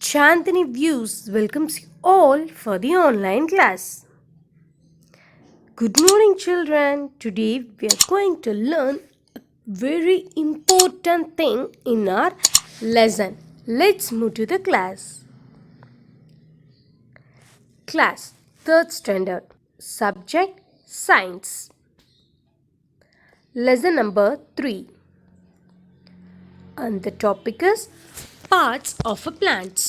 Chandini Views welcomes you all for the online class. Good morning, children. Today we are going to learn a very important thing in our lesson. Let's move to the class. Class 3rd Standard. Subject Science. Lesson number 3. And the topic is Parts of a Plants.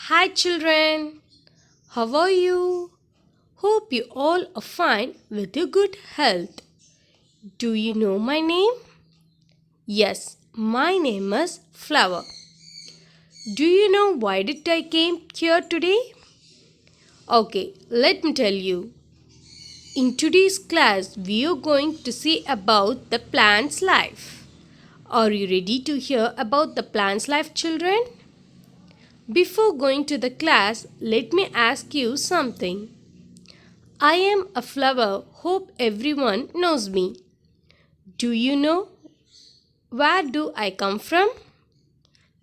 Hi, children. How are you? Hope you all are fine with your good health. Do you know my name? Yes, my name is Flower. Do you know why did I came here today? Okay, let me tell you. In today's class, we are going to see about the plant's life. Are you ready to hear about the plant's life, children? Before going to the class, let me ask you something. I am a flower. Hope everyone knows me. Do you know where do I come from?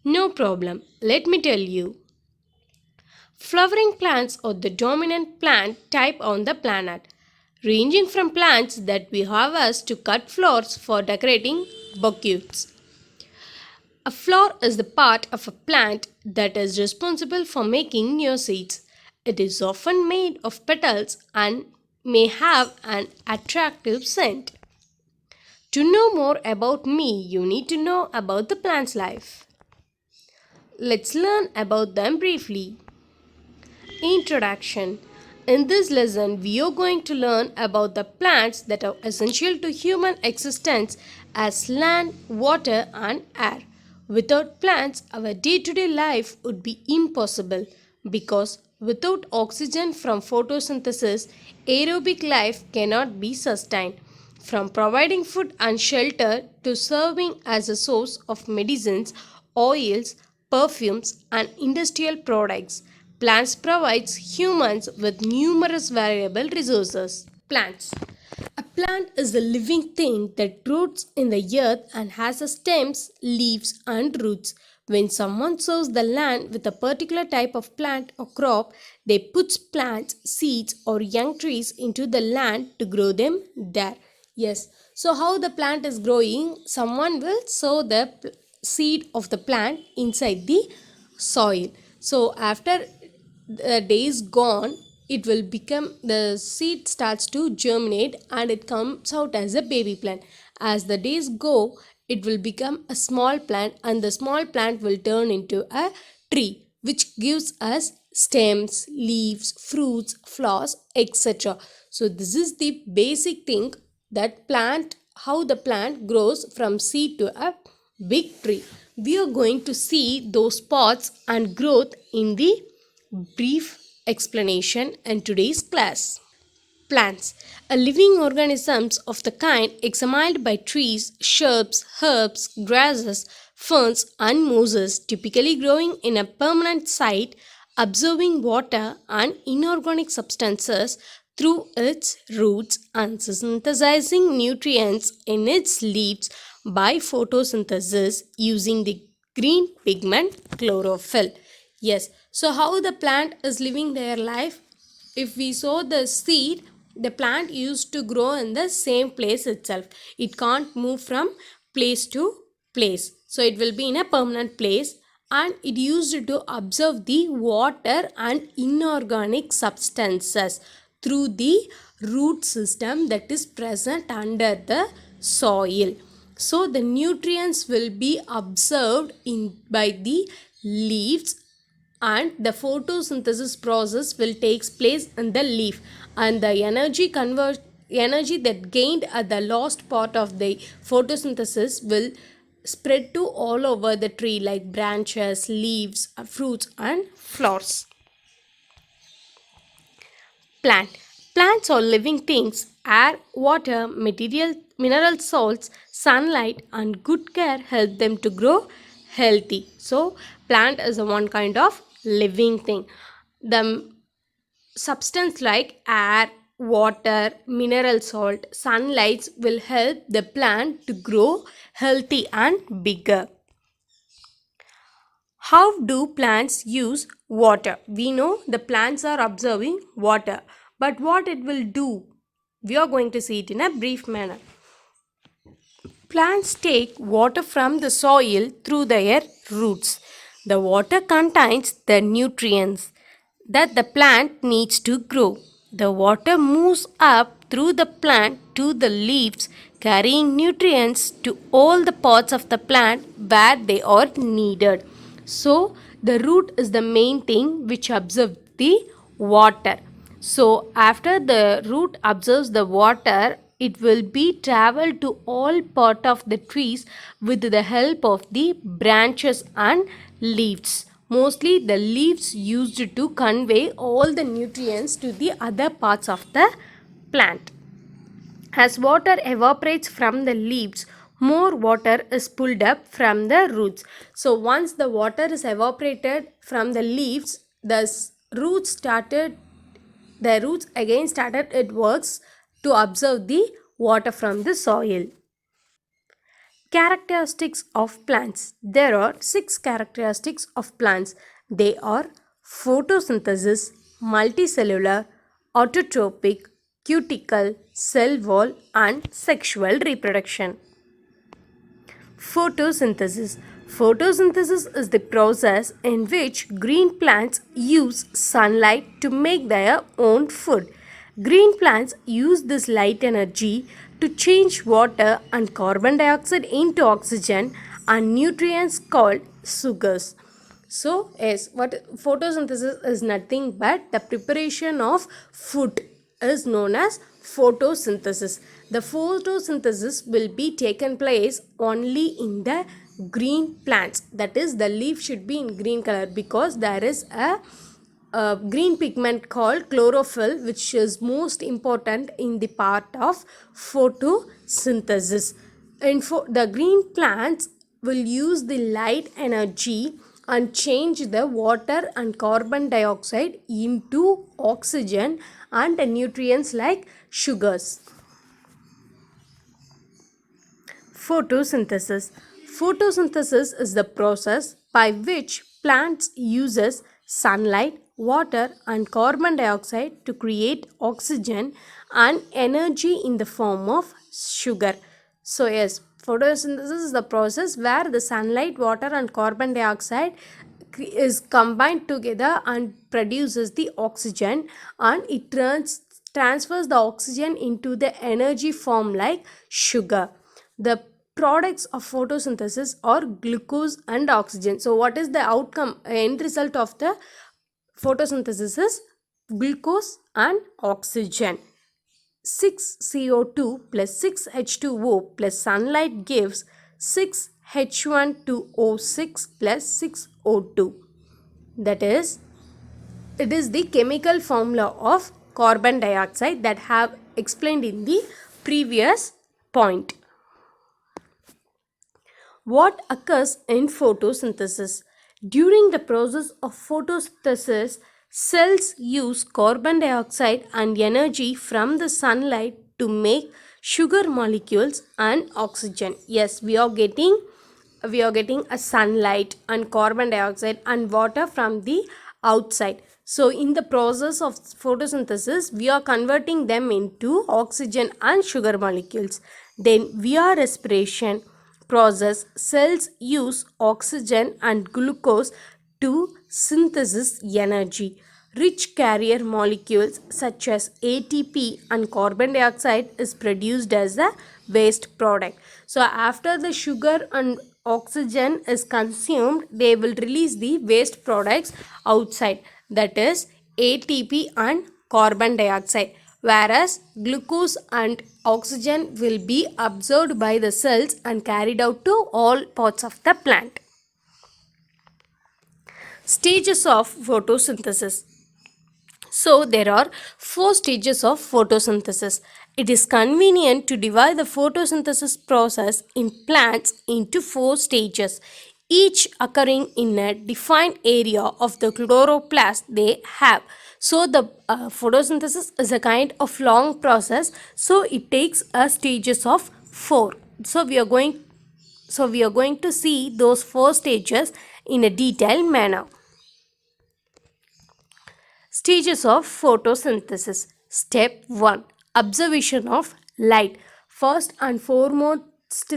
No problem. Let me tell you. Flowering plants are the dominant plant type on the planet, ranging from plants that we harvest to cut flowers for decorating bouquets. A flower is the part of a plant that is responsible for making new seeds. It is often made of petals and may have an attractive scent. To know more about me, you need to know about the plant's life. Let's learn about them briefly. Introduction. In this lesson, we are going to learn about the plants that are essential to human existence as land, water and air. Without plants, our day-to-day life would be impossible because without oxygen from photosynthesis, aerobic life cannot be sustained. From providing food and shelter to serving as a source of medicines, oils, perfumes and industrial products, plants provides humans with numerous valuable resources. Plants. A plant is a living thing that grows in the earth and has a stems, leaves and roots. When someone sows the land with a particular type of plant or crop, they put plants, seeds or young trees into the land to grow them there. Yes. So how the plant is growing? Someone will sow the seed of the plant inside the soil. So after the days gone, it will become, the seed starts to germinate and it comes out as a baby plant. As the days go, it will become a small plant and the small plant will turn into a tree which gives us stems, leaves, fruits, flowers, etc. So this is the basic thing that plant, how the plant grows from seed to a big tree. We are going to see those parts and growth in the brief explanation in today's class. Plants, a living organisms of the kind examined by trees, shrubs, herbs, grasses, ferns and mosses, typically growing in a permanent site, absorbing water and inorganic substances through its roots and synthesizing nutrients in its leaves by photosynthesis using the green pigment chlorophyll. Yes, so how the plant is living their life? If we sow the seed, the plant used to grow in the same place itself. It can't move from place to place. So it will be in a permanent place and it used to absorb the water and inorganic substances through the root system that is present under the soil. So the nutrients will be absorbed by the leaves and the photosynthesis process will take place in the leaf and the energy that gained at the last part of the photosynthesis will spread to all over the tree like branches, leaves, fruits and flowers. Plants are living things. Air, water, mineral salts, sunlight and good care help them to grow healthy. So plant is a one kind of living thing. The substance like air, water, mineral salt, sunlight will help the plant to grow healthy and bigger. How do plants use water? We know the plants are observing water, but what it will do? We are going to see it in a brief manner. Plants take water from the soil through their roots. The water contains the nutrients that the plant needs to grow. The water moves up through the plant to the leaves, carrying nutrients to all the parts of the plant where they are needed. So, the root is the main thing which absorbs the water. So, after the root absorbs the water, it will be traveled to all part of the trees with the help of the branches and leaves. Mostly the leaves used to convey all the nutrients to the other parts of the plant. As water evaporates from the leaves, more water is pulled up from the roots. So once the water is evaporated from the leaves, the roots again started its works to absorb the water from the soil. Characteristics of plants. There are 6 characteristics of plants. They are photosynthesis, multicellular, autotrophic, cuticle, cell wall, and sexual reproduction. Photosynthesis. Photosynthesis is the process in which green plants use sunlight to make their own food. Green plants use this light energy to change water and carbon dioxide into oxygen and nutrients called sugars. So, yes, what photosynthesis is nothing but the preparation of food is known as photosynthesis. The photosynthesis will be taken place only in the green plants. That is, the leaf should be in green color because there is a green pigment called chlorophyll which is most important in the part of photosynthesis. The green plants will use the light energy and change the water and carbon dioxide into oxygen and nutrients like sugars. Photosynthesis. Photosynthesis is the process by which plants uses sunlight, water and carbon dioxide to create oxygen and energy in the form of sugar. So yes, photosynthesis is the process where the sunlight, water and carbon dioxide is combined together and produces the oxygen, and it transfers the oxygen into the energy form like sugar. The products of photosynthesis are glucose and oxygen. So what is the outcome, end result of the photosynthesis is glucose and oxygen. 6CO2 plus 6H2O plus sunlight gives 6H12O6 plus 6O2. That is, it is the chemical formula of carbon dioxide that have explained in the previous point. What occurs in photosynthesis? During the process of photosynthesis, cells use carbon dioxide and energy from the sunlight to make sugar molecules and oxygen. Yes, we are getting a sunlight and carbon dioxide and water from the outside. So in the process of photosynthesis, we are converting them into oxygen and sugar molecules. Then via respiration process, cells use oxygen and glucose to synthesize energy. Rich carrier molecules such as ATP and carbon dioxide is produced as a waste product. So after the sugar and oxygen is consumed, they will release the waste products outside, that is ATP and carbon dioxide, whereas glucose and oxygen will be absorbed by the cells and carried out to all parts of the plant. Stages of photosynthesis. So there are 4 stages of photosynthesis. It is convenient to divide the photosynthesis process in plants into 4 stages, each occurring in a defined area of the chloroplast they have. So the photosynthesis is a kind of long process, so it takes a stages of 4. So we are going to see those 4 stages in a detailed manner. Stages of photosynthesis. Step 1. Observation of light. First and foremost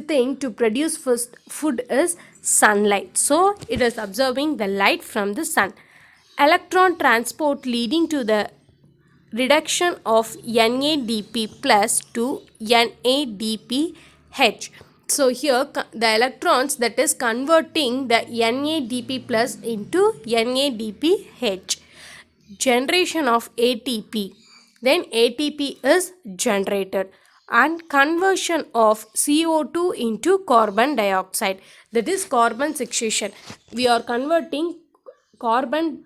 thing to produce first food is sunlight. So, it is observing the light from the sun. Electron transport leading to the reduction of NADP plus to NADPH. So here the electrons that is converting the NADP plus into NADPH. Generation of ATP. Then ATP is generated and conversion of CO2 into carbon dioxide, that is carbon fixation. We are converting carbon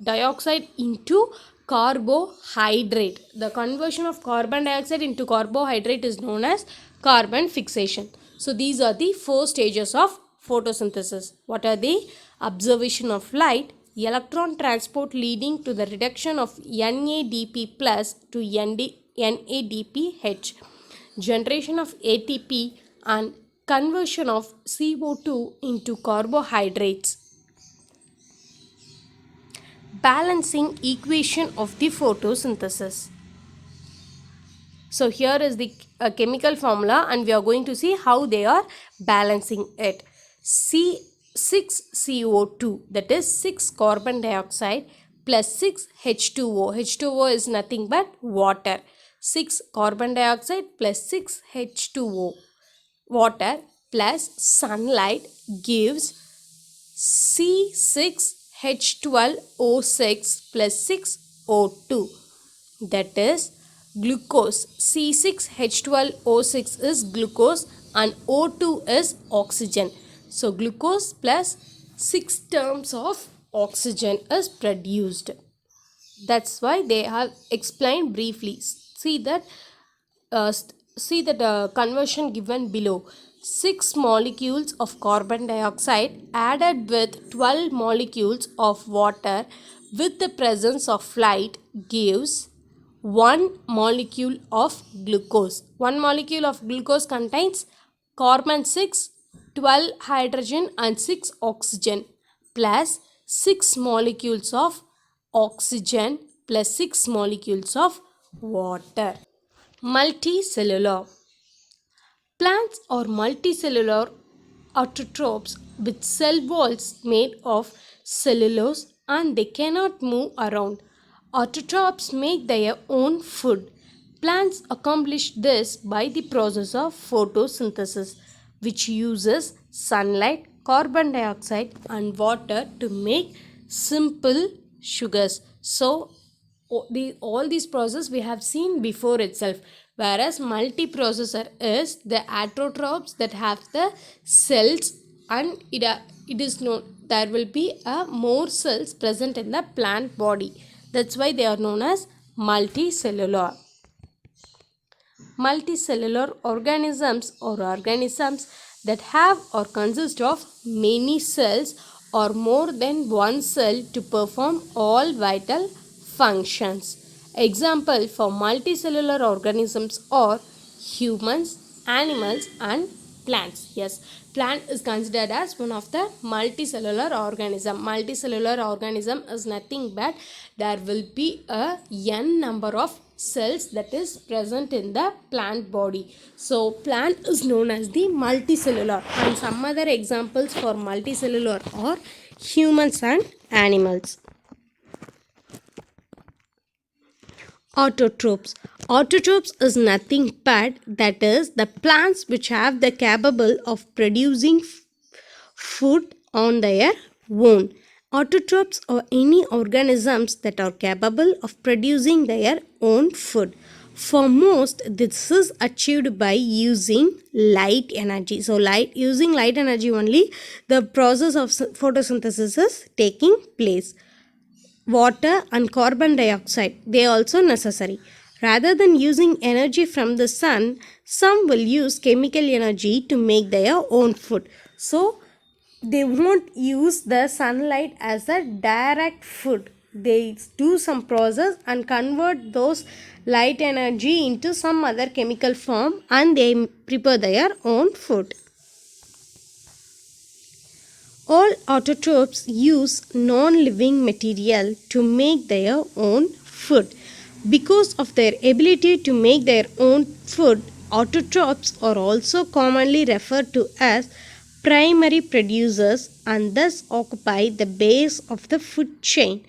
dioxide into carbohydrate. The conversion of carbon dioxide into carbohydrate is known as carbon fixation. So these are the four stages of photosynthesis. What are they? Observation of light, electron transport leading to the reduction of NADP plus to NADPH, generation of ATP and conversion of CO2 into carbohydrates. Balancing equation of the photosynthesis. So here is the chemical formula and we are going to see how they are balancing it. 6CO2, that is 6 carbon dioxide plus 6 H2O. H2O is nothing but water. 6 carbon dioxide plus 6 H2O. Water plus sunlight gives C6H12O6 plus 6O2, that is glucose. C6H12O6 is glucose and O2 is oxygen. So glucose plus 6 terms of oxygen is produced. That's why they have explained briefly. See that conversion given below. 6 molecules of carbon dioxide added with 12 molecules of water with the presence of light gives 1 molecule of glucose. 1 molecule of glucose contains carbon 6, 12 hydrogen and 6 oxygen plus 6 molecules of oxygen plus 6 molecules of water. Multicellular. Plants are multicellular autotrophs with cell walls made of cellulose and they cannot move around. Autotrophs make their own food. Plants accomplish this by the process of photosynthesis, which uses sunlight, carbon dioxide and water to make simple sugars. So all these processes we have seen before itself, whereas multiprocessor is the autotrophs that have the cells and it is known there will be more cells present in the plant body. That's why they are known as multicellular. Multicellular organisms or organisms that have or consist of many cells or more than one cell to perform all vital functions. Example for multicellular organisms are humans, animals and plants. Yes, plant is considered as one of the multicellular organism. Multicellular organism is nothing but there will be a n number of cells that is present in the plant body. So plant is known as the multicellular, and some other examples for multicellular are humans and animals. Autotrophs. Autotrophs is nothing but that is the plants which have the capable of producing food on their own. Autotrophs are any organisms that are capable of producing their own food. For most, this is achieved by using light energy. So, using light energy only, the process of photosynthesis is taking place. Water and carbon dioxide, they are also necessary. Rather than using energy from the sun, some will use chemical energy to make their own food. So, they won't use the sunlight as a direct food. They do some process and convert those light energy into some other chemical form and they prepare their own food. All autotrophs use non-living material to make their own food. Because of their ability to make their own food, autotrophs are also commonly referred to as primary producers and thus occupy the base of the food chain.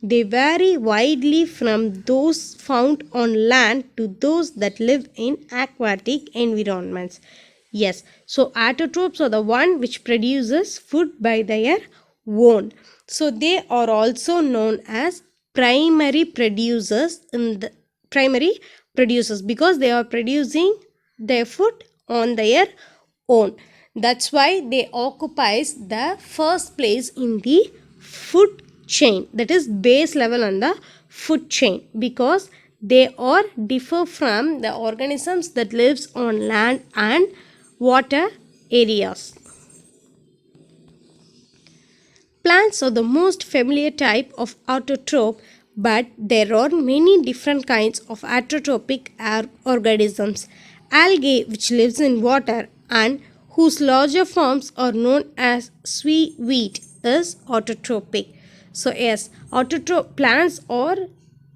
They vary widely from those found on land to those that live in aquatic environments. Yes, so autotrophs are the one which produces food by their own. So they are also known as primary producers in the primary producers because they are producing their food on their own. That's why they occupies the first place in the food chain, that is base level on the food chain, because they are differ from the organisms that lives on land and water areas. Plants are the most familiar type of autotroph, but there are many different kinds of autotrophic organisms. Algae, which lives in water and whose larger forms are known as seaweed, is autotrophic. So yes, autotroph plants are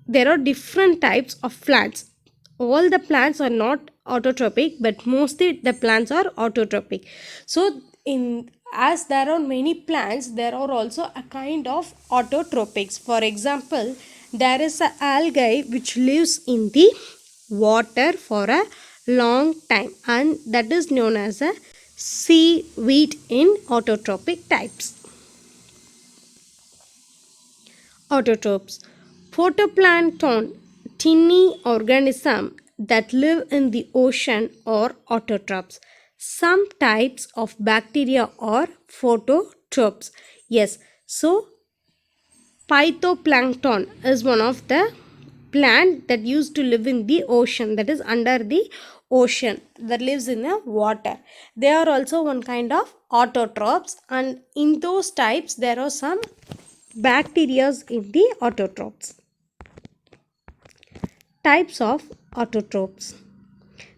there are different types of plants. All the plants are not autotrophic, but mostly the plants are autotrophic. So in as there are many plants, there are also a kind of autotrophics. For example, there is a algae which lives in the water for a long time, and that is known as a seaweed in autotrophic types. Autotrophs. Photoplankton, tiny organisms that live in the ocean, are autotrophs. Some types of bacteria are phototrophs. Yes, so phytoplankton is one of the plant that used to live in the ocean, that is under the ocean, that lives in the water. They are also one kind of autotrophs, and in those types there are some bacteria in the autotrophs. Types of autotrophs.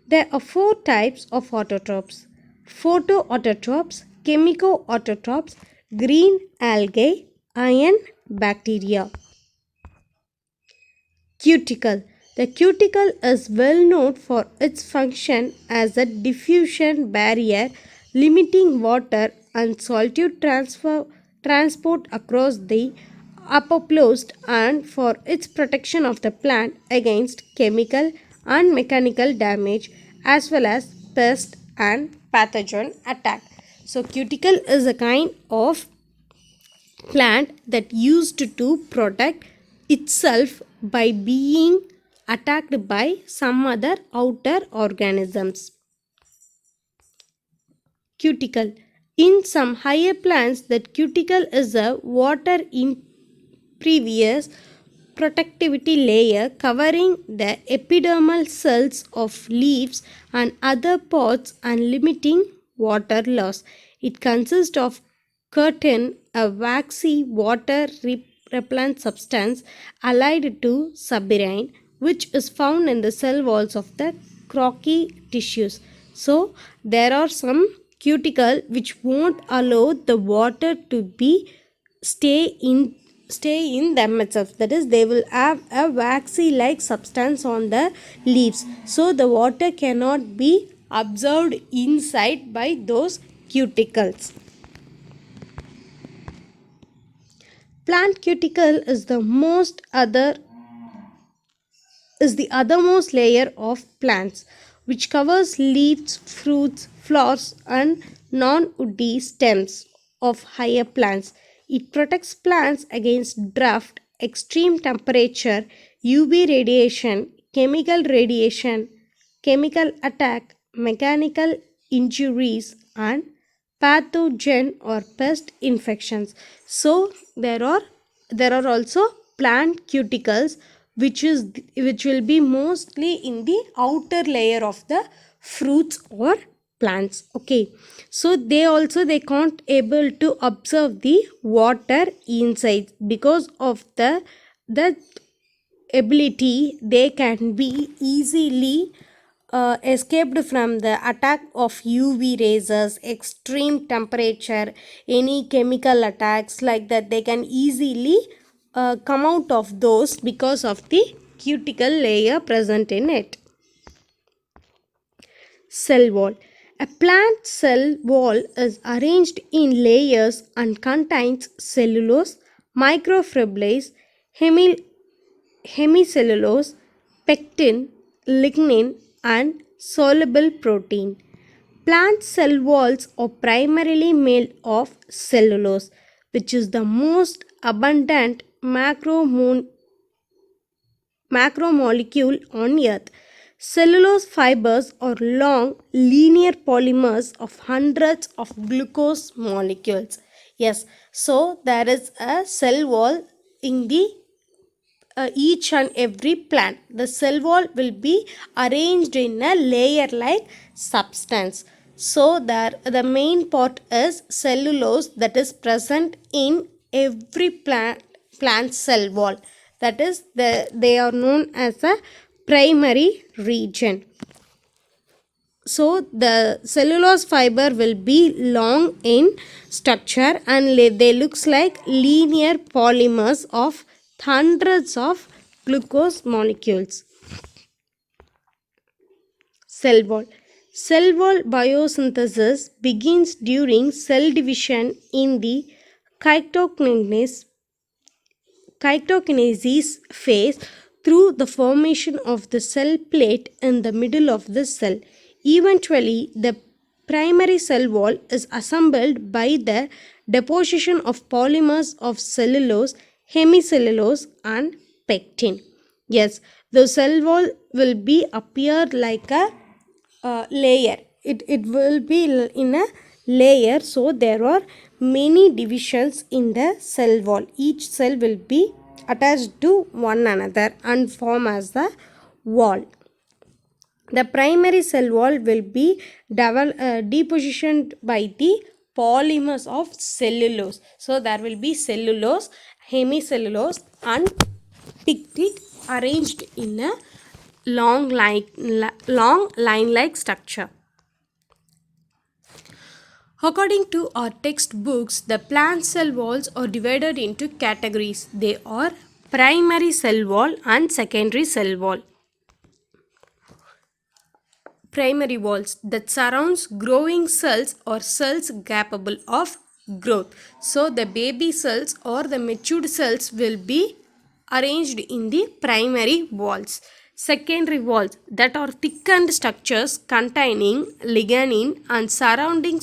There are four types of autotrophs: photoautotrophs, chemicoautotrophs, green algae, iron bacteria. Cuticle. The cuticle is well known for its function as a diffusion barrier, limiting water and solute transport across the apoplost, and for its protection of the plant against chemical and mechanical damage as well as pest and pathogen attack. So cuticle is a kind of plant that used to protect itself by being attacked by some other outer organisms. Cuticle. In some higher plants, that cuticle is a water impervious protectivity layer covering the epidermal cells of leaves and other parts and limiting water loss. It consists of curtin, a waxy water repellent substance allied to suberin, which is found in the cell walls of the crocky tissues. So there are some cuticle which won't allow the water to be stay in them itself, that is they will have a waxy like substance on the leaves, so the water cannot be absorbed inside by those cuticles. Plant cuticle is the othermost layer of plants, which covers leaves, fruits, flowers, and non-woody stems of higher plants. It protects plants against drought, extreme temperature, UV radiation, chemical attack, mechanical injuries, and pathogen or pest infections. So there are also plant cuticles which will be mostly in the outer layer of the fruits or plants. Okay, so they can't able to absorb the water inside. Because of the ability, they can be easily escaped from the attack of UV rays, extreme temperature, any chemical attacks like that. They can easily come out of those because of the cuticle layer present in it. Cell wall. A plant cell wall is arranged in layers and contains cellulose, microfibrils, hemi- hemicellulose, pectin, lignin, and soluble protein. Plant cell walls are primarily made of cellulose, which is the most abundant macromolecule on Earth. Cellulose fibers are long, linear polymers of hundreds of glucose molecules. Yes, so there is a cell wall in the each and every plant. The cell wall will be arranged in a layer like substance. So there the main part is cellulose that is present in every plant cell wall. That is they are known as a primary region. So the cellulose fiber will be long in structure and they looks like linear polymers of hundreds of glucose molecules. Cell wall. Cell wall biosynthesis begins during cell division in the cytokinesis phase through the formation of the cell plate in the middle of the cell. Eventually, the primary cell wall is assembled by the deposition of polymers of cellulose, hemicellulose, and pectin. Yes, the cell wall will be appear like a layer. It will be in a layer, so there are many divisions in the cell wall. Each cell will be attached to one another and form as the wall. The primary cell wall will be depositioned by the polymers of cellulose. So there will be cellulose, hemicellulose, and pectin arranged in a long line like structure. According to our textbooks, the plant cell walls are divided into categories. They are primary cell wall and secondary cell wall. Primary walls that surrounds growing cells or cells capable of growth. So the baby cells or the matured cells will be arranged in the primary walls. Secondary walls that are thickened structures containing lignin and surrounding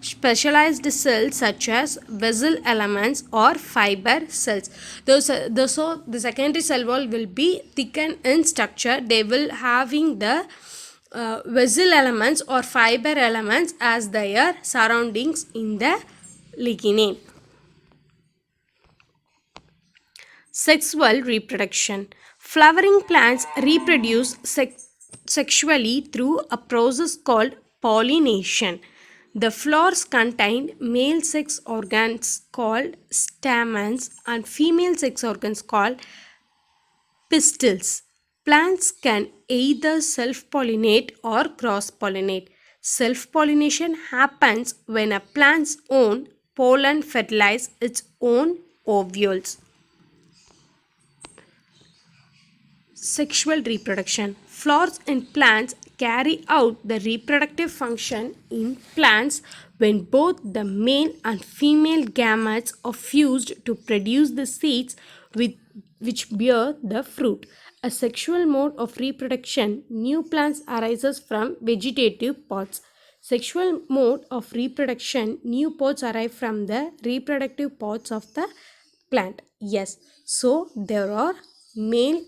specialized cells such as vessel elements or fiber cells. So the secondary cell wall will be thickened in structure. They will having the vessel elements or fiber elements as their surroundings in the lignin. Sexual reproduction. Flowering plants reproduce sexually through a process called pollination. The flowers contain male sex organs called stamens and female sex organs called pistils. Plants can either self-pollinate or cross-pollinate. Self-pollination happens when a plant's own pollen fertilizes its own ovules. Sexual reproduction. Flowers in plants carry out the reproductive function in plants when both the male and female gametes are fused to produce the seeds which bear the fruit. A sexual mode of reproduction, new plants arises from vegetative pods. Sexual mode of reproduction, new pods arise from the reproductive pods of the plant. Yes, so there are male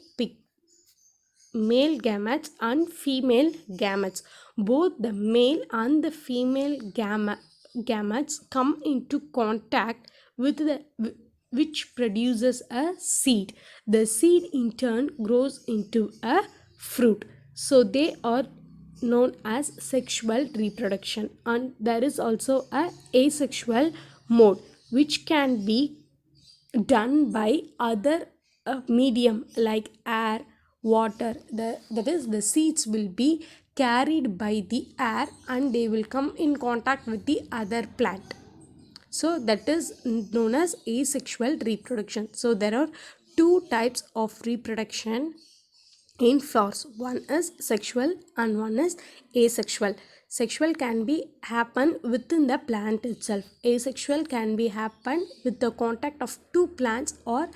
gametes and female gametes. Both the male and the female gametes come into contact with the which produces a seed. The seed in turn grows into a fruit. So they are known as sexual reproduction. And there is also a asexual mode which can be done by other medium like air, water. That is the seeds will be carried by the air and they will come in contact with the other plant. So that is known as asexual reproduction. So there are two types of reproduction in flowers. One is sexual and one is asexual. Sexual can be happen within the plant itself. Asexual can be happen with the contact of two plants, or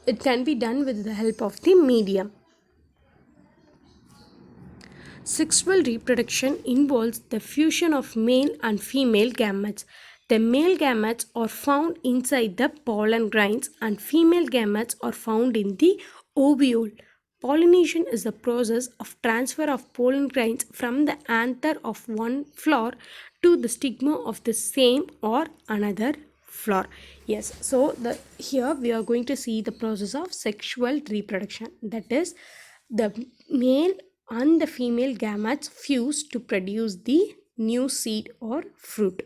it can be done with the help of the medium. Sexual reproduction involves the fusion of male and female gametes. The male gametes are found inside the pollen grains and female gametes are found in the ovule. Pollination is the process of transfer of pollen grains from the anther of one flower to the stigma of the same or another flower. Yes, so here we are going to see the process of sexual reproduction. That is, the male and the female gametes fuse to produce the new seed or fruit.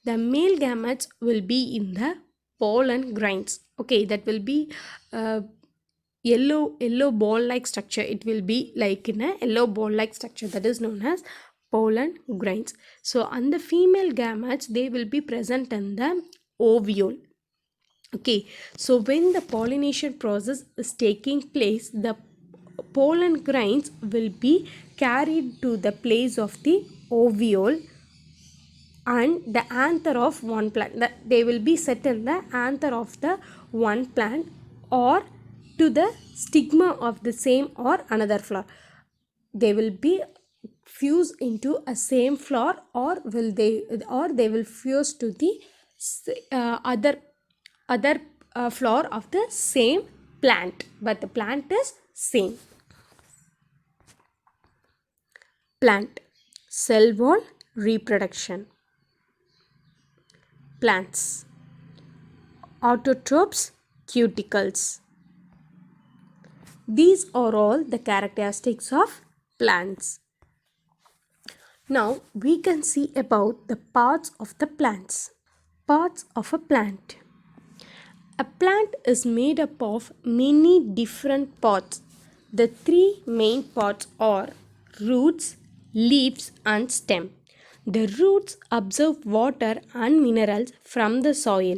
The male gametes will be in the pollen grains. Okay, that will be yellow ball like structure. It will be like in a yellow ball like structure, that is known as pollen grains. So and the female gametes, they will be present in the ovule. Okay, so when the pollination process is taking place, the pollen grains will be carried to the place of the ovule and the anther of one plant. They will be set in the anther of the one plant or to the stigma of the same or another flower. They will be fused into a same flower, or they will fuse to the other flower of the same plant, but the plant is same. Plant cell wall reproduction. Plants Autotrophs, cuticles. These are all the characteristics of plants. Now we can see about the parts of the plants. Parts of a plant. A plant is made up of many different parts. The three main parts are roots, leaves and stem. The roots absorb water and minerals from the soil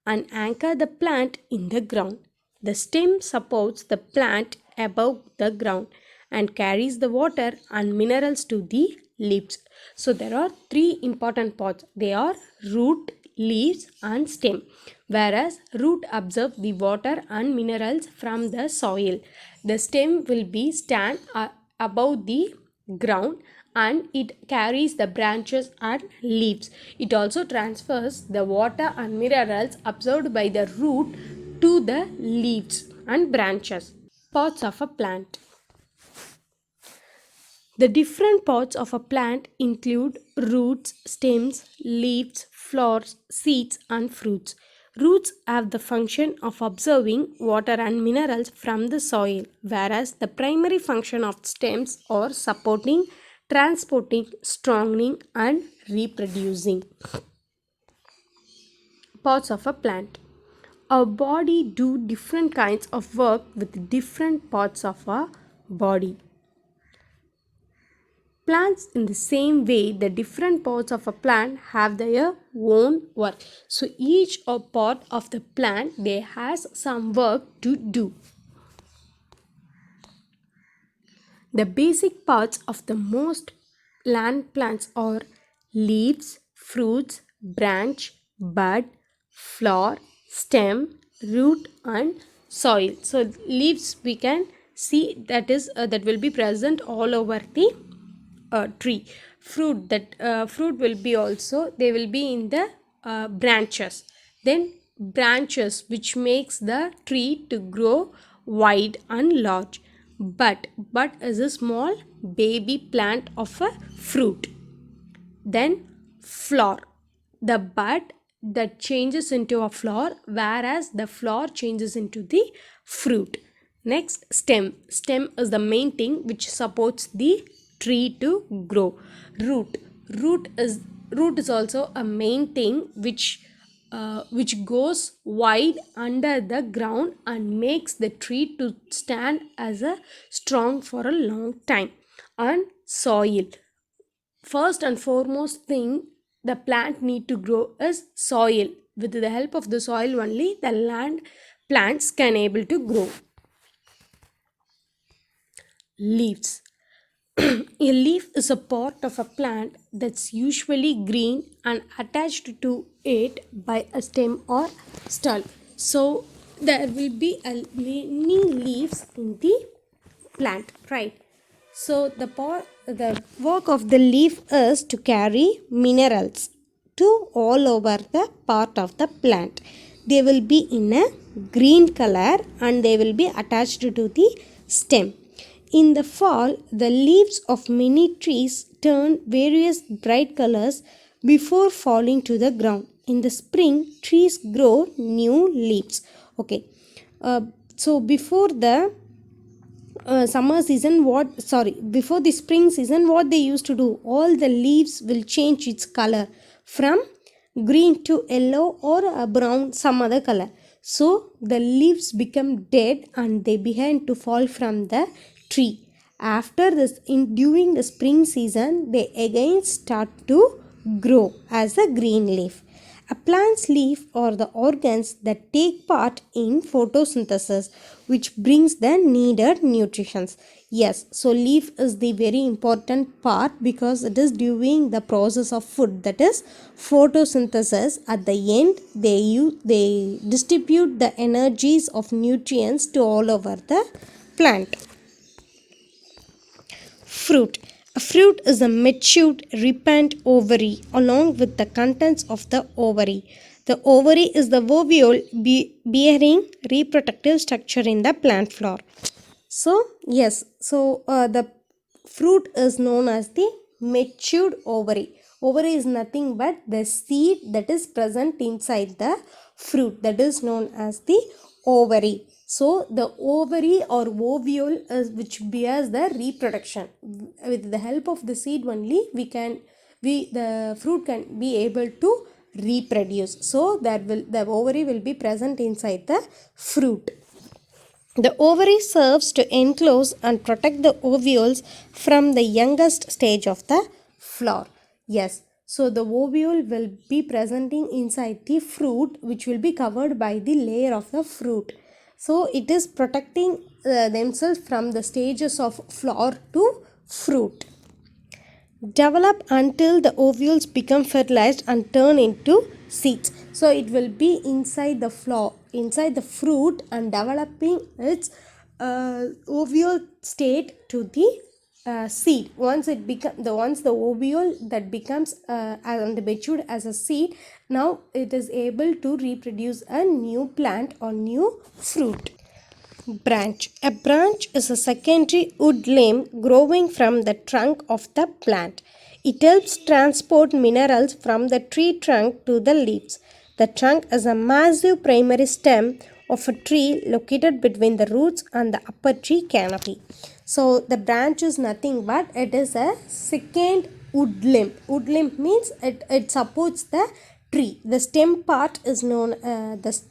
and anchor the plant in the ground. The stem supports the plant above the ground and carries the water and minerals to the leaves. So there are three important parts. They are root, leaves and stem. Whereas root absorbs the water and minerals from the soil. The stem will be stand above the ground and it carries the branches and leaves. It also transfers the water and minerals absorbed by the root to the leaves and branches. Parts of a plant. The different parts of a plant include roots, stems, leaves, flowers, seeds and fruits. Roots have the function of absorbing water and minerals from the soil, whereas the primary function of stems are supporting, transporting, strengthening and reproducing. Parts of a plant. Our body do different kinds of work with different parts of our body. Plants, in the same way, the different parts of a plant have their own work. So each part of the plant, they has some work to do. The basic parts of the most land plants are leaves, fruits, branch, bud, flower, stem, root and soil. So leaves we can see that will be present all over the tree. Fruit will be also, they will be in the branches. Then branches which makes the tree to grow wide and large. But is a small baby plant of a fruit. Then flower, the bud that changes into a flower, whereas the flower changes into the fruit. Next, stem is the main thing which supports the tree to grow. Root is also a main thing which goes wide under the ground and makes the tree to stand as a strong for a long time. And soil. First and foremost thing the plant need to grow is soil. With the help of the soil only the land plants can able to grow. Leaves. A leaf is a part of a plant that's usually green and attached to it by a stem or stalk. So there will be many leaves in the plant, right? So the work of the leaf is to carry minerals to all over the part of the plant. They will be in a green color and they will be attached to the stem. In the fall, the leaves of many trees turn various bright colors before falling to the ground. In the spring, trees grow new leaves. Okay. So before the summer season, before the spring season, what they used to do, all the leaves will change its color from green to yellow or a brown, some other color. So the leaves become dead and they begin to fall from the tree. After this, during the spring season, they again start to grow as a green leaf. A plant's leaf are the organs that take part in photosynthesis, which brings the needed nutrition. Yes, so leaf is the very important part because it is during the process of food, that is photosynthesis. At the end, they distribute the energies of nutrients to all over the plant. Fruit. A fruit is a matured, ripened ovary along with the contents of the ovary. The ovary is the ovule bearing reproductive structure in the plant flower. The fruit is known as the matured ovary. Ovary is nothing but the seed that is present inside the fruit, that is known as the ovary. So the ovary or ovule is which bears the reproduction. With the help of the seed only the fruit can be able to reproduce. So the ovary will be present inside the fruit. The ovary serves to enclose and protect the ovules from the youngest stage of the flower. Yes, so the ovule will be presenting inside the fruit, which will be covered by the layer of the fruit. So it is protecting themselves from the stages of flower to fruit. Develop until the ovules become fertilized and turn into seeds. So it will be inside the flower, inside the fruit, and developing its ovule state to the seed. Once the ovule that becomes and matured as a seed, now it is able to reproduce a new plant or new fruit. Branch. A branch is a secondary wood limb growing from the trunk of the plant. It helps transport minerals from the tree trunk to the leaves. The trunk is a massive primary stem of a tree located between the roots and the upper tree canopy. So the branch is nothing but it is a second wood limb. Wood limb means it supports the tree. The stem part is known the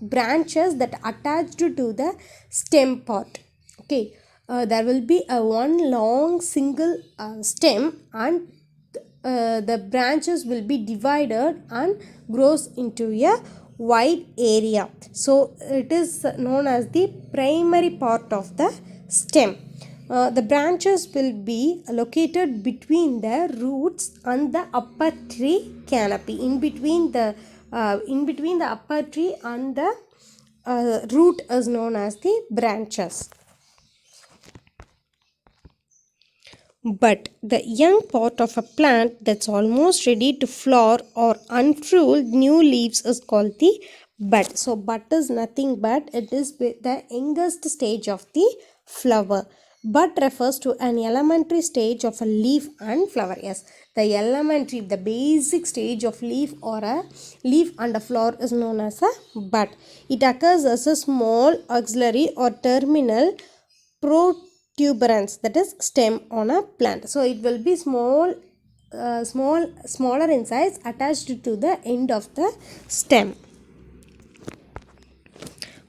branches that attached to the stem part. Okay, there will be a one long single stem, and the branches will be divided and grows into a wide area. So it is known as the primary part of the stem. The branches will be located between the roots and the upper tree canopy. In between the upper tree and the root is known as the branches. But the young part of a plant that's almost ready to flower or unfurl new leaves is called the bud. So bud is nothing but it is the youngest stage of the flower. Bud refers to an elementary stage of a leaf and flower. Yes, the basic stage of leaf or a leaf and a flower is known as a bud. It occurs as a small axillary or terminal protuberance, that is stem on a plant. So it will be smaller in size, attached to the end of the stem.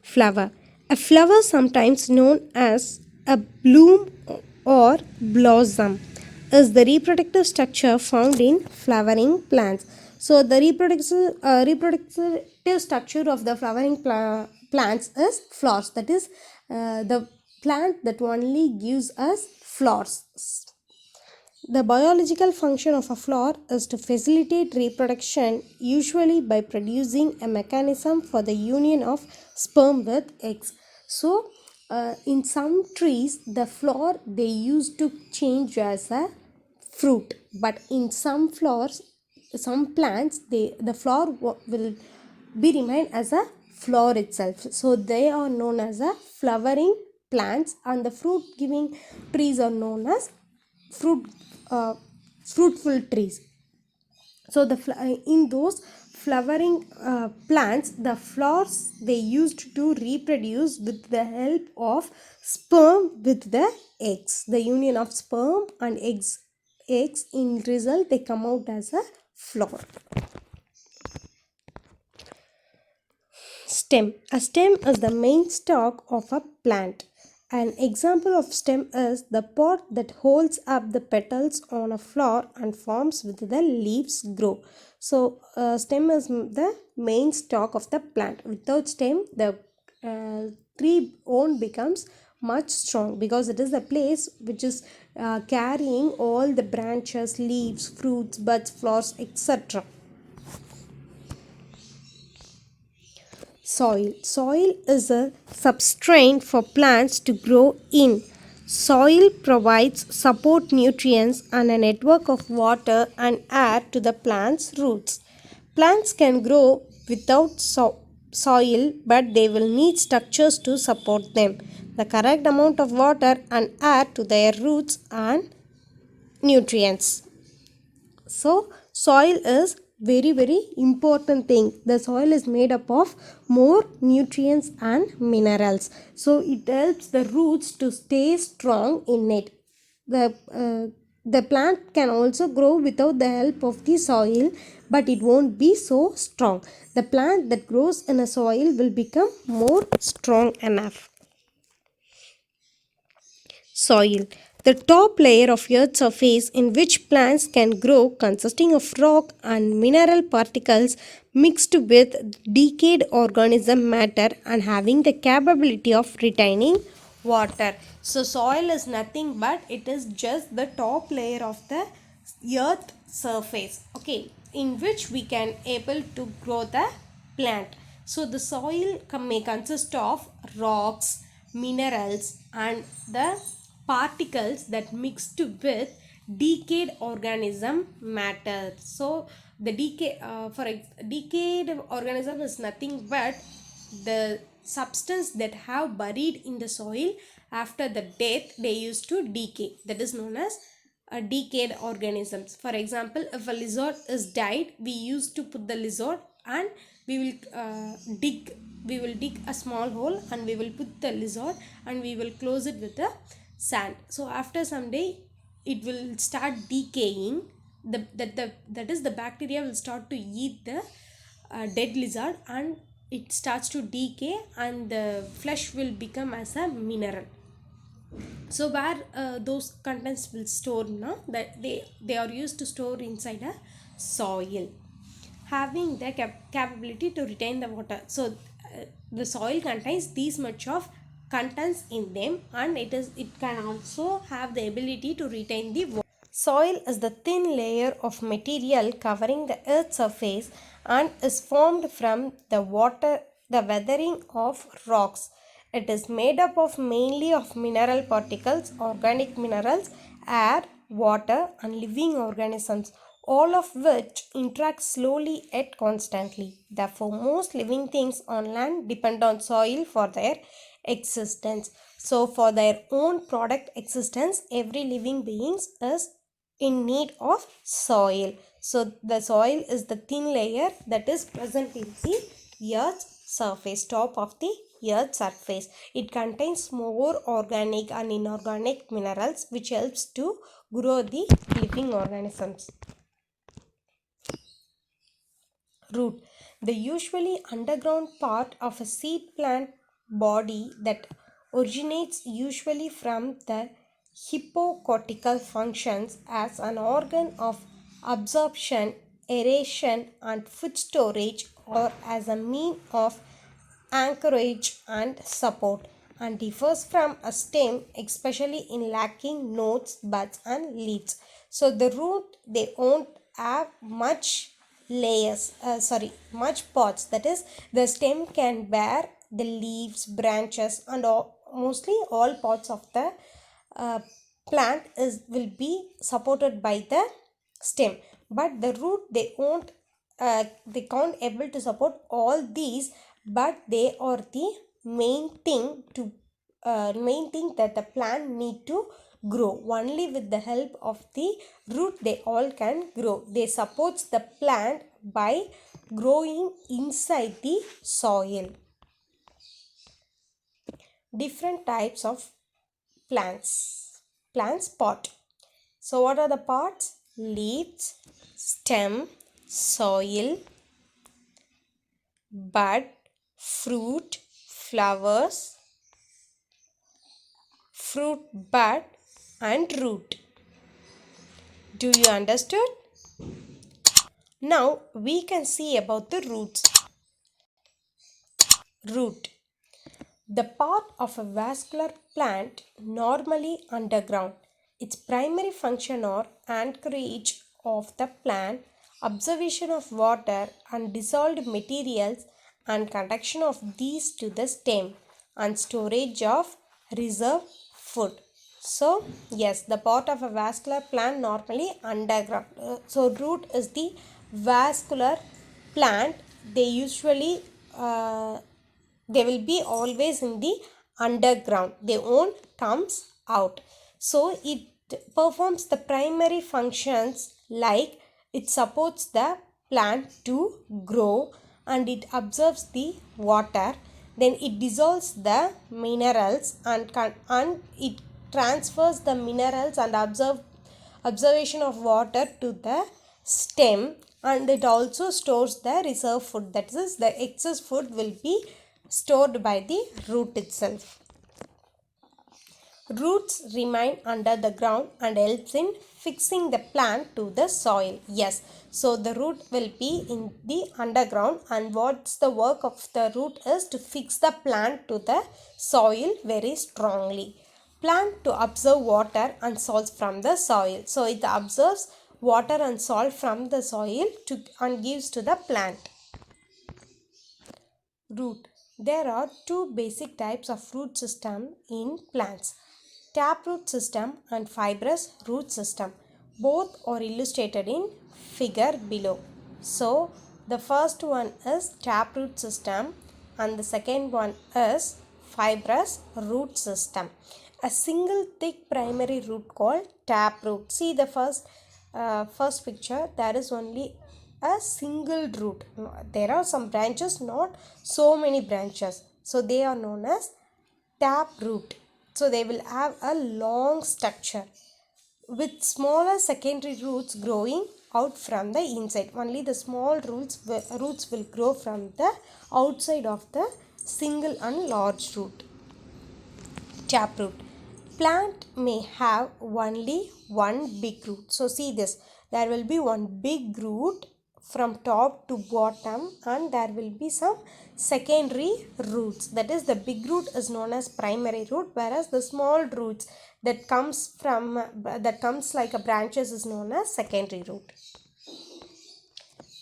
Flower. A flower, sometimes known as a bloom or blossom, is the reproductive structure found in flowering plants. So the reproductive structure of the flowering plants is flowers. That is the plant that only gives us flowers. The biological function of a flower is to facilitate reproduction, usually by producing a mechanism for the union of sperm with eggs. So, in some trees, the flower they used to change as a fruit, but in some flowers, some plants, the flower will be remain as a flower itself. So, they are known as a flowering plants, and the fruit giving trees are known as fruit uh, fruitful trees. So in those flowering plants, the flowers they used to reproduce with the help of sperm with the eggs. The union of sperm and eggs in result they come out as a flower. Stem. A stem is the main stalk of a plant. An example of stem is the pot that holds up the petals on a flower and forms with the leaves grow. So, stem is the main stalk of the plant. Without stem, the tree won't becomes much strong because it is the place which is carrying all the branches, leaves, fruits, buds, flowers, etc. Soil. Soil is a substrate for plants to grow in. Soil provides support nutrients and a network of water and air to the plant's roots. Plants can grow without soil, but they will need structures to support them. The correct amount of water and air to their roots and nutrients. So soil is very important thing. The soil is made up of more nutrients and minerals, so it helps the roots to stay strong in it. The plant can also grow without the help of the soil, but it won't be so strong. The plant that grows in a soil will become more strong enough. Soil. The top layer of earth's surface in which plants can grow, consisting of rock and mineral particles mixed with decayed organism matter and having the capability of retaining water. So soil is nothing but it is just the top layer of the earth surface, okay, in which we can able to grow the plant. So the soil may consist of rocks, minerals and the particles that mixed with decayed organism matter. So the decayed organism is nothing but the substance that have buried in the soil after the death they used to decay, that is known as decayed organisms. For example, if a lizard is died, we used to put the lizard and we will dig a small hole and we will put the lizard and we will close it with the sand. So after some day it will start decaying. That is the bacteria will start to eat the dead lizard and it starts to decay and the flesh will become as a mineral. So where those contents will store now, that they are used to store inside a soil, having the capability to retain the water. So the soil contains these much of contents in them and it can also have the ability to retain the water. Soil is the thin layer of material covering the earth's surface and is formed from the water, the weathering of rocks. It is made up of mainly of mineral particles, organic minerals, air, water and living organisms, all of which interact slowly yet constantly. Therefore, most living things on land depend on soil for their existence. So, for their own product existence, every living being is in need of soil. So, the soil is the thin layer that is present in the earth's surface, top of the earth's surface. It contains more organic and inorganic minerals which helps to grow the living organisms. Root. The usually underground part of a seed plant body that originates usually from the Hypocortical functions as an organ of absorption, aeration, and food storage, or as a mean of anchorage and support, and differs from a stem, especially in lacking nodes, buds, and leaves. So the root, they won't have much much pods. That is, the stem can bear the leaves, branches, and mostly all parts of the uh, plant is will be supported by the stem, but the root, they can't able to support all these, but they are the main thing that the plant need to grow. Only with the help of the root they all can grow. They supports the plant by growing inside the soil. Different types of plants pot. So what are the parts? Leaves, stem, soil, bud, fruit, flowers, fruit bud, and root. Do you understood? Now we can see about the roots. Root. The part of a vascular plant normally underground. Its primary function or anchorage of the plant, observation of water and dissolved materials and conduction of these to the stem, and storage of reserve food. So yes, the part of a vascular plant normally underground. So root is the vascular plant. They usually they will be always in the underground. They won't comes out. So it performs the primary functions like it supports the plant to grow, and it absorbs the water, then it dissolves the minerals, and it transfers the minerals and observation of water to the stem, and it also stores the reserve food. That is, the excess food will be stored by the root itself. Roots remain under the ground and helps in fixing the plant to the soil. Yes, so the root will be in the underground, and what's the work of the root is to fix the plant to the soil very strongly. Plant to absorb water and salts from the soil. So it absorbs water and salt from the soil and gives to the plant. Root. There are two basic types of root system in plants: taproot system and fibrous root system. Both are illustrated in figure below. So the first one is taproot system and the second one is fibrous root system. A single thick primary root called taproot. See the first picture, there is only a single root. There are some branches, not so many branches. So they are known as taproot. So they will have a long structure with smaller secondary roots growing out from the inside. Only the small roots will grow from the outside of the single and large root. Taproot. Plant may have only one big root. So see this, there will be one big root from top to bottom, and there will be some secondary roots. That is, the big root is known as primary root, whereas the small roots that comes like a branches is known as secondary root.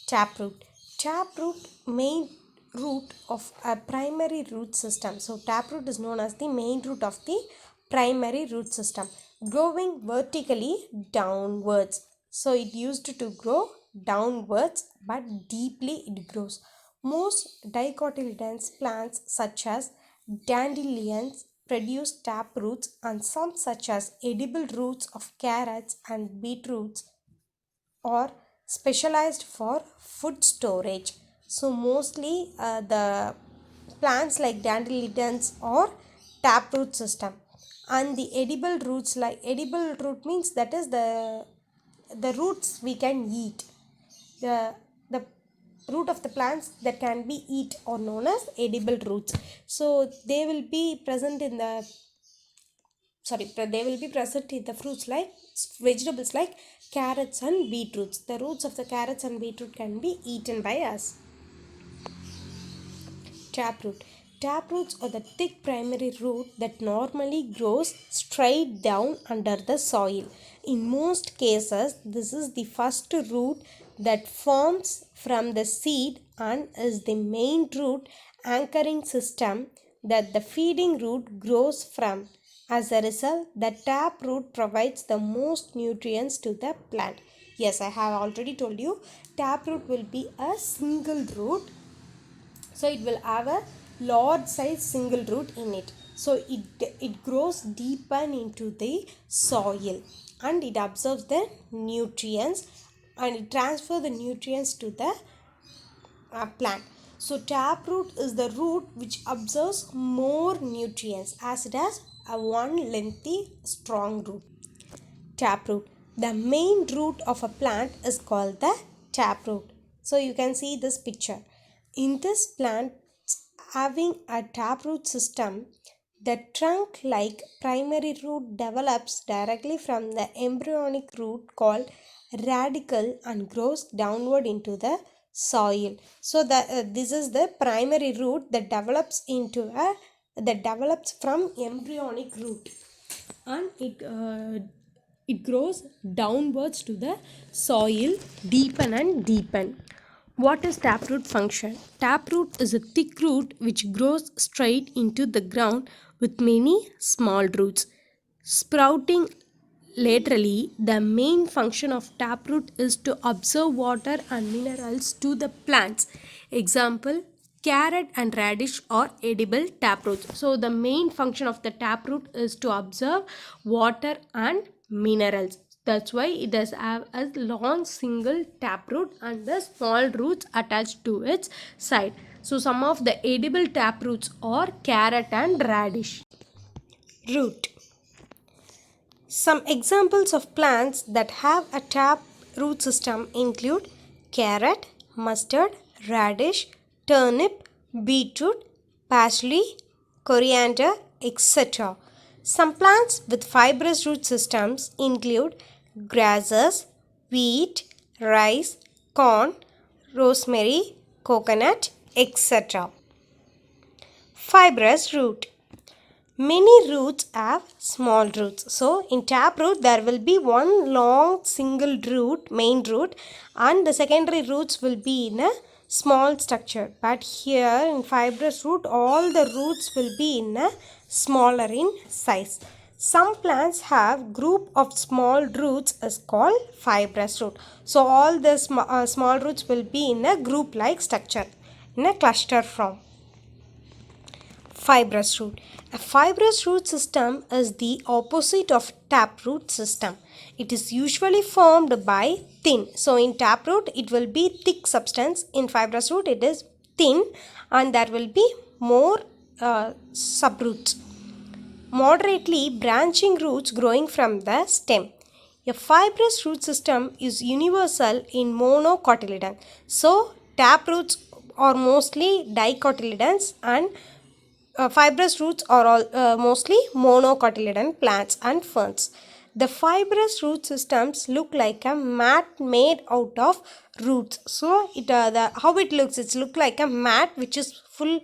Taproot. Taproot, main root of a primary root system. So taproot is known as the main root of the primary root system, growing vertically downwards. So it used to grow downwards, but deeply it grows. Most dicotyledons plants such as dandelions produce taproots, and some such as edible roots of carrots and beetroots or specialized for food storage. So mostly the plants like dandelions or taproot system, and the edible roots, like edible root means that is the roots we can eat. The root of the plants that can be eat are known as edible roots. So they will be present in the they will be present in the fruits like vegetables like carrots and beetroots. The roots of the carrots and beetroot can be eaten by us. Taproot. Taproots are the thick primary root that normally grows straight down under the soil. In most cases, this is the first root that forms from the seed and is the main root anchoring system that the feeding root grows from. As a result, the taproot provides the most nutrients to the plant. Yes, I have already told you, taproot will be a single root, so it will have a large size single root in it. So it grows deeper into the soil and it absorbs the nutrients and it transfers the nutrients to the plant. So taproot is the root which absorbs more nutrients as it has a one lengthy strong root. Taproot. The main root of a plant is called the taproot. So you can see this picture. In this plant having a taproot system, the trunk-like primary root develops directly from the embryonic root called radicle and grows downward into the soil. So this is the primary root that develops from embryonic root, and it grows downwards to the soil, deepen and deepen. What is taproot function? Taproot is a thick root which grows straight into the ground with many small roots. Sprouting laterally, the main function of taproot is to absorb water and minerals to the plants. Example, carrot and radish are edible taproots. So the main function of the taproot is to absorb water and minerals. That's why it does have a long single taproot and the small roots attached to its side. So some of the edible taproots are carrot and radish. Root. Some examples of plants that have a tap root system include carrot, mustard, radish, turnip, beetroot, parsley, coriander, etc. Some plants with fibrous root systems include grasses, wheat, rice, corn, rosemary, coconut, etc. Fibrous root. Many roots have small roots. So in taproot there will be one long single root, main root, and the secondary roots will be in a small structure. But here in fibrous root all the roots will be in a smaller in size. Some plants have group of small roots is called fibrous root. So all the small roots will be in a group like structure, in a cluster form. Fibrous root. A fibrous root system is the opposite of taproot system. It is usually formed by thin. So in taproot it will be thick substance. In fibrous root it is thin and there will be more subroots. Moderately branching roots growing from the stem. A fibrous root system is universal in monocotyledon. So taproots are mostly dicotyledons and fibrous roots are all mostly monocotyledon plants and ferns. The fibrous root systems look like a mat made out of roots. So how it looks, it looks like a mat which is full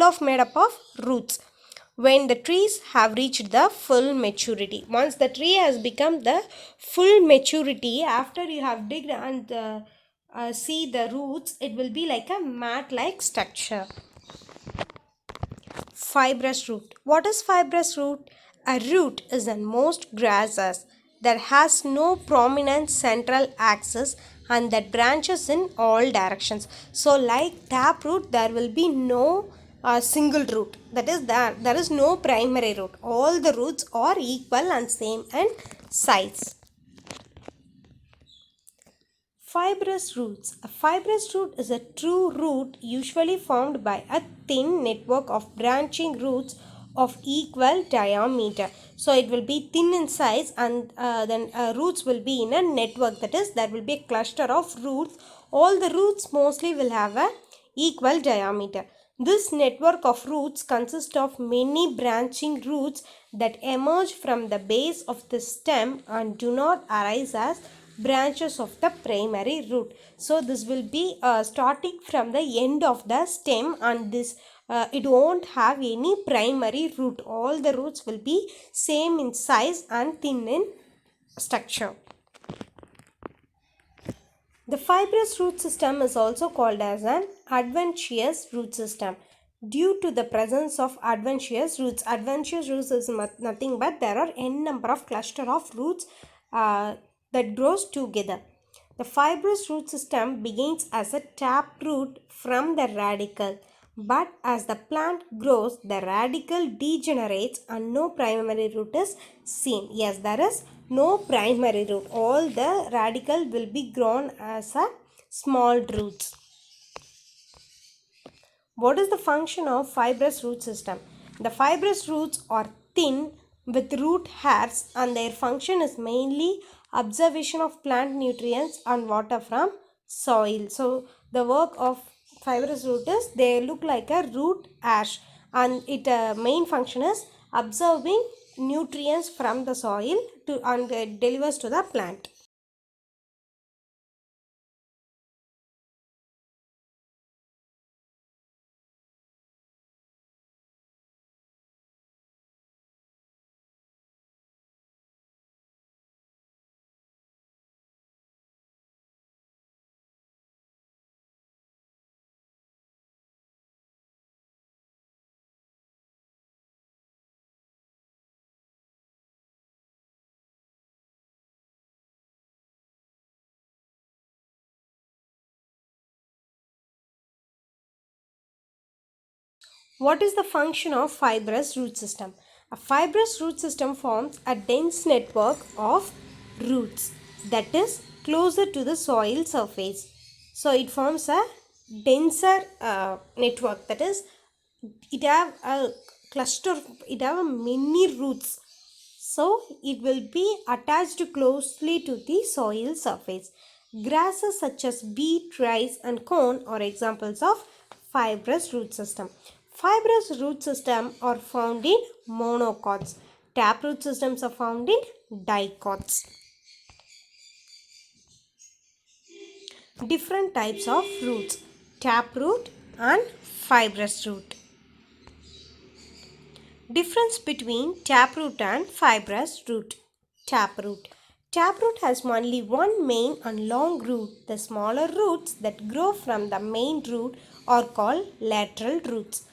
of made up of roots. When the trees have reached the full maturity, once the tree has become the full maturity, after you have digged and see the roots, it will be like a mat like structure. Fibrous root. What is fibrous root? A root is in most grasses that has no prominent central axis and that branches in all directions. So like taproot, there will be no single root. That is, there is no primary root. All the roots are equal and same in size. Fibrous roots. A fibrous root is a true root usually formed by a thin network of branching roots of equal diameter. So it will be thin in size and then roots will be in a network, that is there will be a cluster of roots. All the roots mostly will have a equal diameter. This network of roots consists of many branching roots that emerge from the base of the stem and do not arise as branches of the primary root. So this will be starting from the end of the stem, and this it won't have any primary root. All the roots will be same in size and thin in structure. The fibrous root system is also called as an adventitious root system due to the presence of adventitious roots. Adventitious roots is nothing but there are n number of cluster of roots that grows together. The fibrous root system begins as a taproot from the radicle, but as the plant grows, the radicle degenerates and no primary root is seen. Yes, there is no primary root. All the radicle will be grown as a small roots. What is the function of fibrous root system? The fibrous roots are thin with root hairs, and their function is mainly observation of plant nutrients and water from soil. So the work of fibrous root is they look like a root ash, and its main function is absorbing nutrients from the soil and delivers to the plant. What is the function of fibrous root system? A fibrous root system forms a dense network of roots that is closer to the soil surface. So it forms a denser network, that is it have a cluster, it have a many roots, so it will be attached closely to the soil surface. Grasses such as beet, rice and corn are examples of fibrous root system. Fibrous root system are found in monocots. Taproot systems are found in dicots. Different types of roots: taproot and fibrous root. Difference between taproot and fibrous root. Taproot. Taproot has only one main and long root. The smaller roots that grow from the main root are called lateral roots.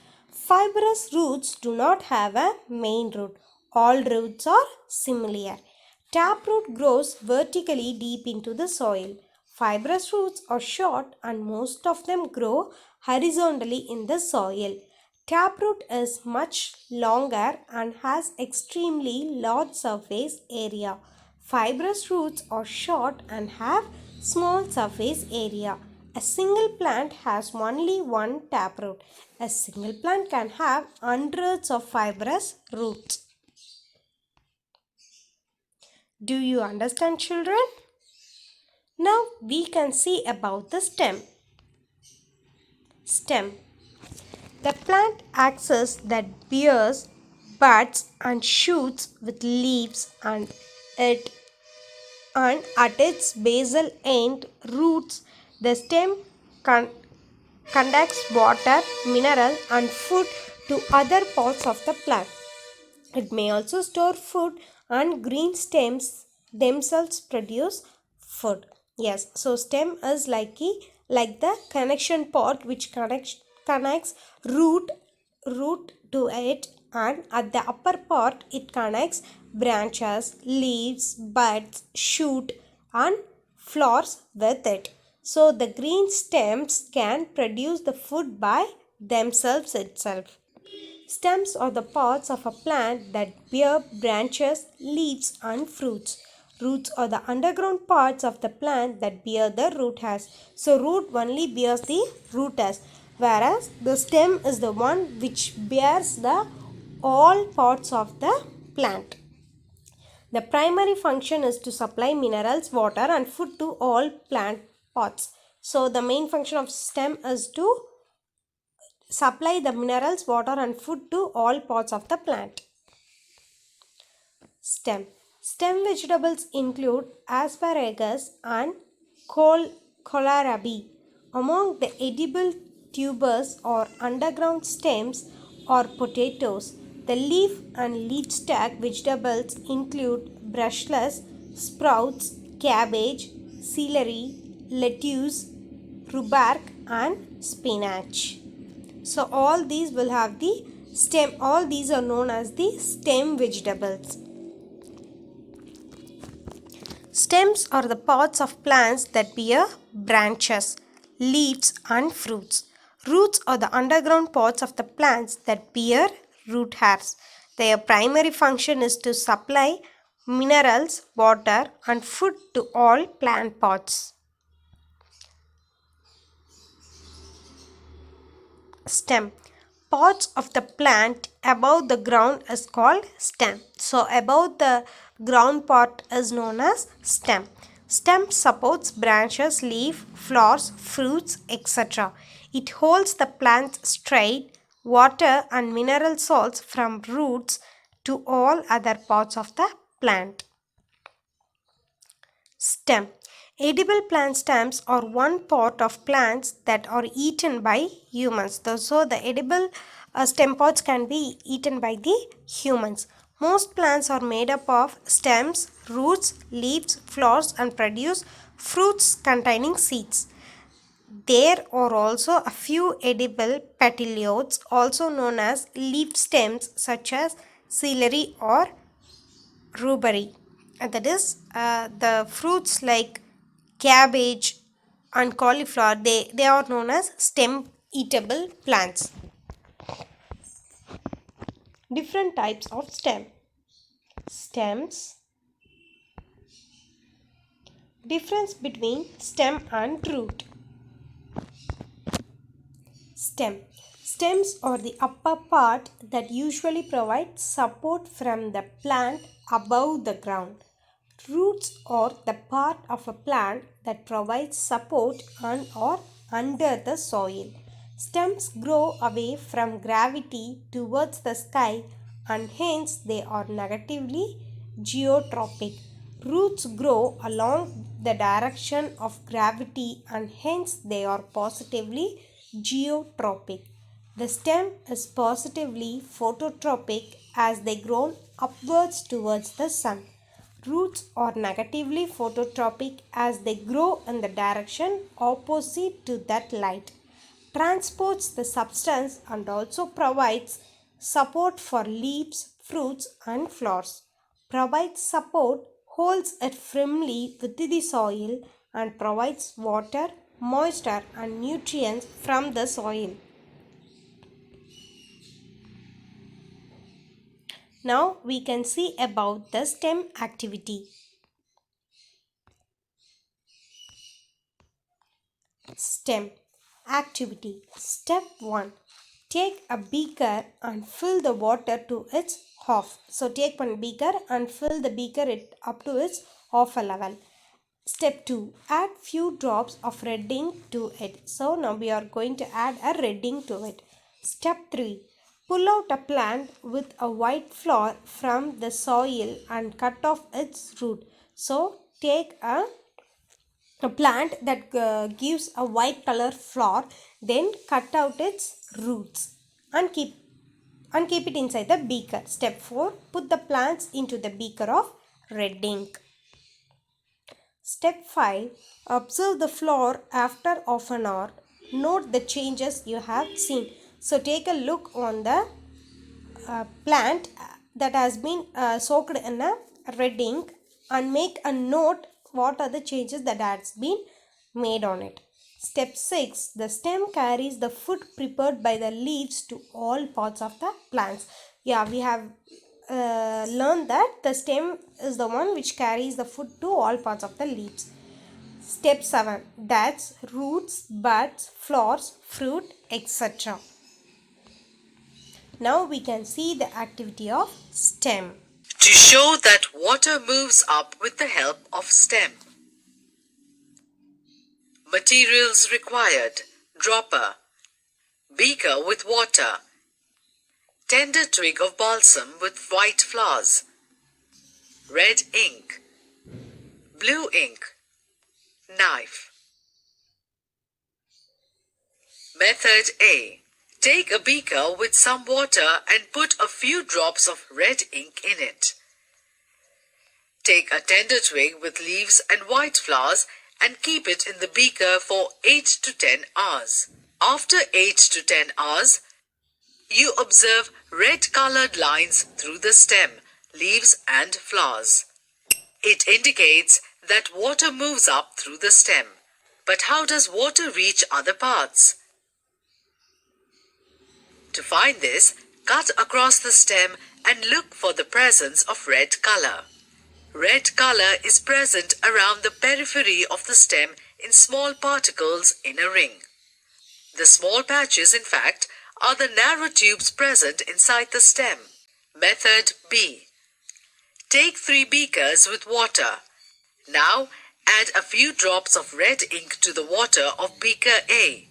Fibrous roots do not have a main root. All roots are similar. Taproot grows vertically deep into the soil. Fibrous roots are short and most of them grow horizontally in the soil. Taproot is much longer and has extremely large surface area. Fibrous roots are short and have small surface area. A single plant has only one taproot. A single plant can have hundreds of fibrous roots. Do you understand, children? Now we can see about the stem. Stem. The plant axis that bears buds and shoots with leaves and at its basal end roots. The stem conducts water, mineral and food to other parts of the plant. It may also store food, and green stems themselves produce food. Yes, so stem is like the connection part which connects root to it, and at the upper part it connects branches, leaves, buds, shoot and flowers with it. So the green stems can produce the food by themselves itself. Stems are the parts of a plant that bear branches, leaves and fruits. Roots are the underground parts of the plant that bear the root hairs. So root only bears the root hairs, whereas the stem is the one which bears the all parts of the plant. The primary function is to supply minerals, water and food to all plant parts. So the main function of stem is to supply the minerals, water and food to all parts of the plant. Stem. Stem vegetables include asparagus and kohlrabi. Among the edible tubers or underground stems are potatoes. The leaf and leaf stack vegetables include brussels sprouts, cabbage, celery, lettuce, rhubarb and spinach. So all these will have the stem. All these are known as the stem vegetables. Stems are the parts of plants that bear branches, leaves and fruits. Roots are the underground parts of the plants that bear root hairs. Their primary function is to supply minerals, water and food to all plant parts. Stem. Parts of the plant above the ground is called stem. So above the ground part is known as stem. Stem supports branches, leaf, flowers, fruits, etc. It holds the plant straight. Water and mineral salts from roots to all other parts of the plant. Stem. Edible plant stems are one part of plants that are eaten by humans. So the edible stem parts can be eaten by the humans. Most plants are made up of stems, roots, leaves, flowers and produce fruits containing seeds. There are also a few edible petioles, also known as leaf stems, such as celery or rhubarb. That is, the fruits like cabbage and cauliflower, they are known as stem eatable plants. Different types of stem. Stems. Difference between stem and root. Stem. Stems are the upper part that usually provide support from the plant above the ground. Roots are the part of a plant that provides support on or under the soil. Stems grow away from gravity towards the sky and hence they are negatively geotropic. Roots grow along the direction of gravity and hence they are positively geotropic. The stem is positively phototropic as they grow upwards towards the sun. Roots are negatively phototropic as they grow in the direction opposite to that light. Transports the substance and also provides support for leaves, fruits and flowers. Provides support, holds it firmly within the soil and provides water, moisture and nutrients from the soil. Now we can see about the stem activity. Stem activity. Step 1. Take a beaker and fill the water to its half. So take one beaker and fill the beaker up to its half a level. Step 2. Add few drops of red ink to it. So now we are going to add a red ink to it. Step 3. Pull out a plant with a white flower from the soil and cut off its root. So take a plant that gives a white color flower, then cut out its roots and keep it inside the beaker. Step 4. Put the plants into the beaker of red ink. Step 5. Observe the flower after half an hour. Note the changes you have seen. So take a look on the plant that has been soaked in a red ink and make a note what are the changes that has been made on it. Step 6. The stem carries the food prepared by the leaves to all parts of the plants. Yeah, we have learned that the stem is the one which carries the food to all parts of the leaves. Step 7. That's roots, buds, flowers, fruit, etc. Now we can see the activity of stem. To show that water moves up with the help of stem. Materials required: dropper, beaker with water, tender twig of balsam with white flowers, red ink, blue ink, knife. Method A. Take a beaker with some water and put a few drops of red ink in it. Take a tender twig with leaves and white flowers and keep it in the beaker for 8 to 10 hours. After 8 to 10 hours, you observe red-colored lines through the stem, leaves and flowers. It indicates that water moves up through the stem. But how does water reach other parts? To find this, cut across the stem and look for the presence of red color. Red color is present around the periphery of the stem in small particles in a ring. The small patches, in fact, are the narrow tubes present inside the stem. Method B. Take 3 beakers with water. Now, add a few drops of red ink to the water of beaker A.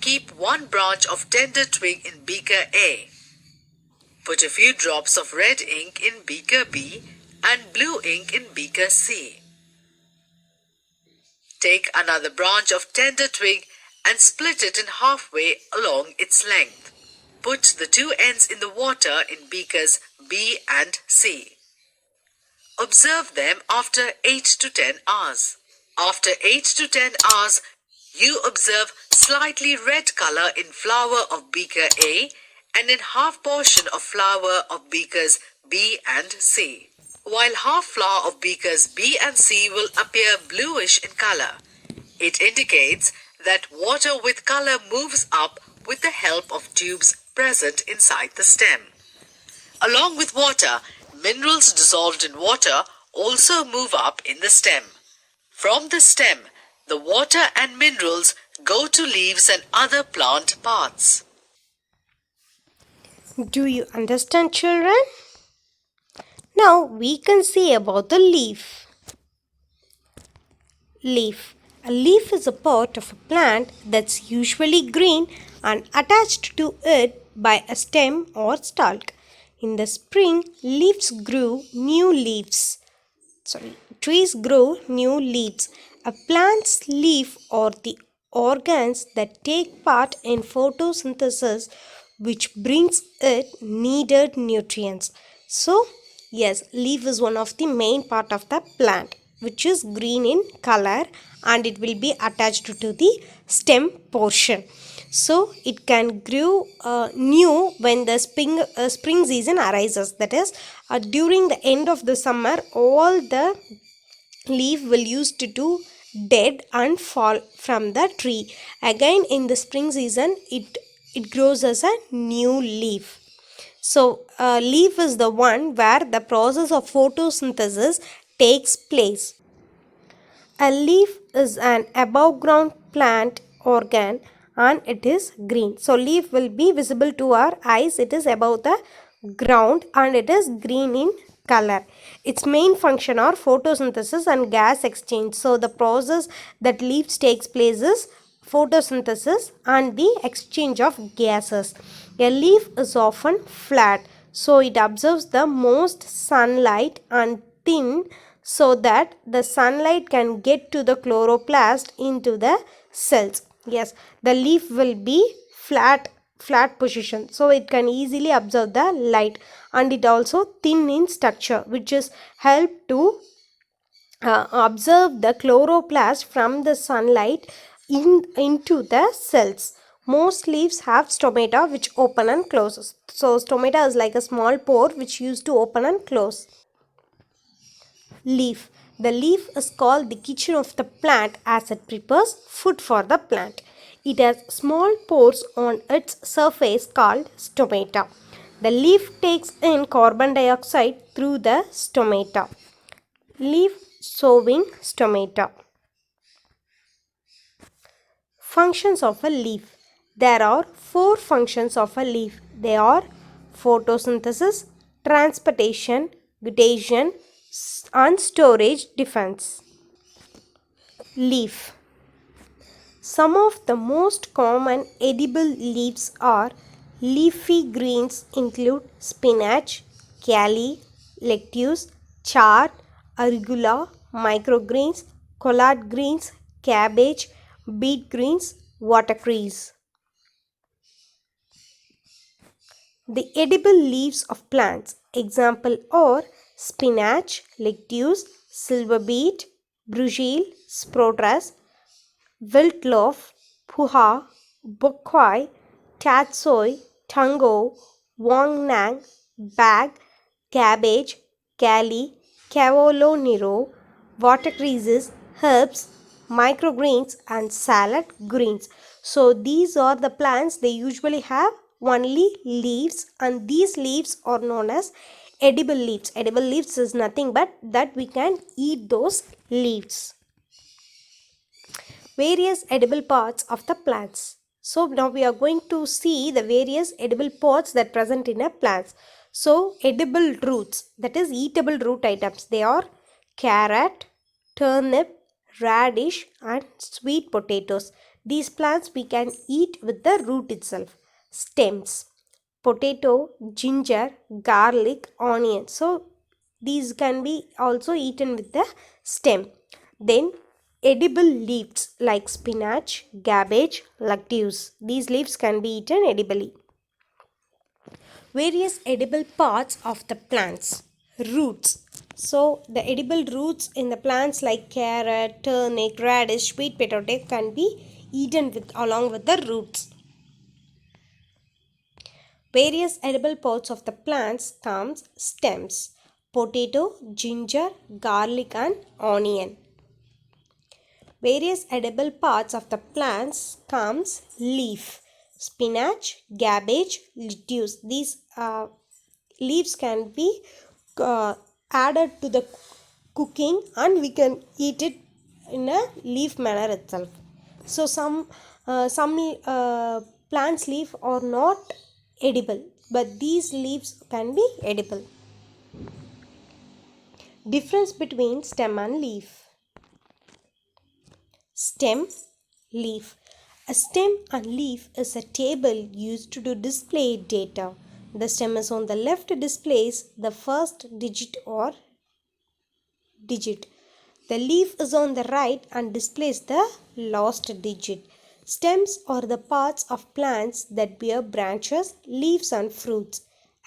Keep 1 branch of tender twig in beaker A. Put a few drops of red ink in beaker B and blue ink in beaker C. Take another branch of tender twig and split it in halfway along its length. Put the 2 ends in the water in beakers B and C. Observe them after 8 to 10 hours. After 8 to 10 hours, you observe slightly red color in flower of beaker A and in half portion of flower of beakers B and C. While half flower of beakers B and C will appear bluish in color, it indicates that water with color moves up with the help of tubes present inside the stem. Along with water, minerals dissolved in water also move up in the stem. From the stem, the water and minerals go to leaves and other plant parts. Do you understand, children? Now we can see about the leaf. Leaf. A leaf is a part of a plant that's usually green and attached to it by a stem or stalk. In the spring, trees grow new leaves. A plant's leaf are the organs that take part in photosynthesis, which brings it needed nutrients. So, yes, leaf is one of the main part of the plant, which is green in color, and it will be attached to the stem portion. So it can grow new when the spring season arises. That is, during the end of the summer, all the leaf will used to dead and fall from the tree. Again in the spring season, it grows as a new leaf. So leaf is the one where the process of photosynthesis takes place. A leaf is an above ground plant organ and it is green. So leaf will be visible to our eyes. It is above the ground and it is green in color. Its main function are photosynthesis and gas exchange. So the process that leaves takes place is photosynthesis and the exchange of gases. A leaf is often flat, so it absorbs the most sunlight, and thin, so that the sunlight can get to the chloroplast into the cells. Yes, the leaf will be flat position, so it can easily absorb the light, and it also thin in structure, which is help to observe the chloroplast from the sunlight into the cells. Most leaves have stomata which open and closes. So stomata is like a small pore which used to open and close. Leaf. The leaf is called the kitchen of the plant as it prepares food for the plant. It has small pores on its surface called stomata. The leaf takes in carbon dioxide through the stomata. Leaf sowing stomata. Functions of a leaf. There are 4 functions of a leaf. They are photosynthesis, transportation, glutation, and storage defense. Leaf. Some of the most common edible leaves are leafy greens include spinach, kale, lettuce, chard, arugula, microgreens, collard greens, cabbage, beet greens, watercress. The edible leaves of plants, example are spinach, lettuce, silver beet, bruschel, sprouts, Wildloaf, Puha, Bukwai, Tatsoi, Tango, Wang Nang, Bag, Cabbage, Kali, Cavolo Nero, watercresses, herbs, microgreens, and salad greens. So these are the plants, they usually have only leaves, and these leaves are known as edible leaves. Edible leaves is nothing but that we can eat those leaves. Various edible parts of the plants. So now we are going to see the various edible parts that present in a plants. So edible roots, that is eatable root items, they are carrot, turnip, radish and sweet potatoes. These plants we can eat with the root itself. Stems, potato, ginger, garlic, onion. So these can be also eaten with the stem. Then edible leaves like spinach, cabbage, lettuce. These leaves can be eaten edibly. Various edible parts of the plants. Roots. So the edible roots in the plants like carrot, turnip, radish, sweet potato can be eaten with along with the roots. Various edible parts of the plants comes stems, potato, ginger, garlic and onion. Various edible parts of the plants comes leaf, spinach, cabbage, lettuce. These leaves can be added to the cooking and we can eat it in a leaf manner itself. So some plants leaf are not edible, but these leaves can be edible. Difference between stem and leaf. Stem, leaf. A stem and leaf is a table used to display data. The stem is on the left displays the first digit or digit. The leaf is on the right and displays the last digit. Stems are the parts of plants that bear branches, leaves and fruits.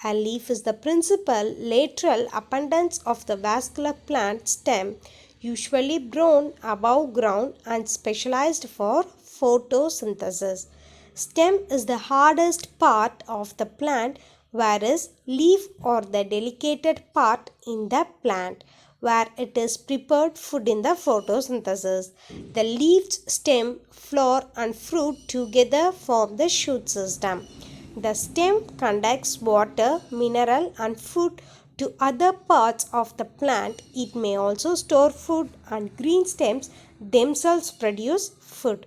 A leaf is the principal lateral appendage of the vascular plant stem, usually grown above ground and specialized for photosynthesis. Stem is the hardest part of the plant, whereas leaf are the delicate part in the plant where it is prepared food in the photosynthesis. The leaves, stem, flower and fruit together form the shoot system. The stem conducts water, mineral and food to other parts of the plant. It may also store food and green stems themselves produce food.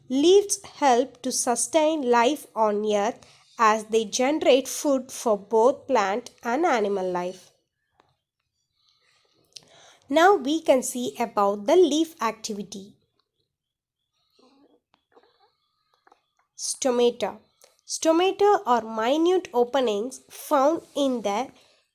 Leaves help to sustain life on earth as they generate food for both plant and animal life. Now we can see about the leaf activity. Stomata. Stomata are minute openings found in the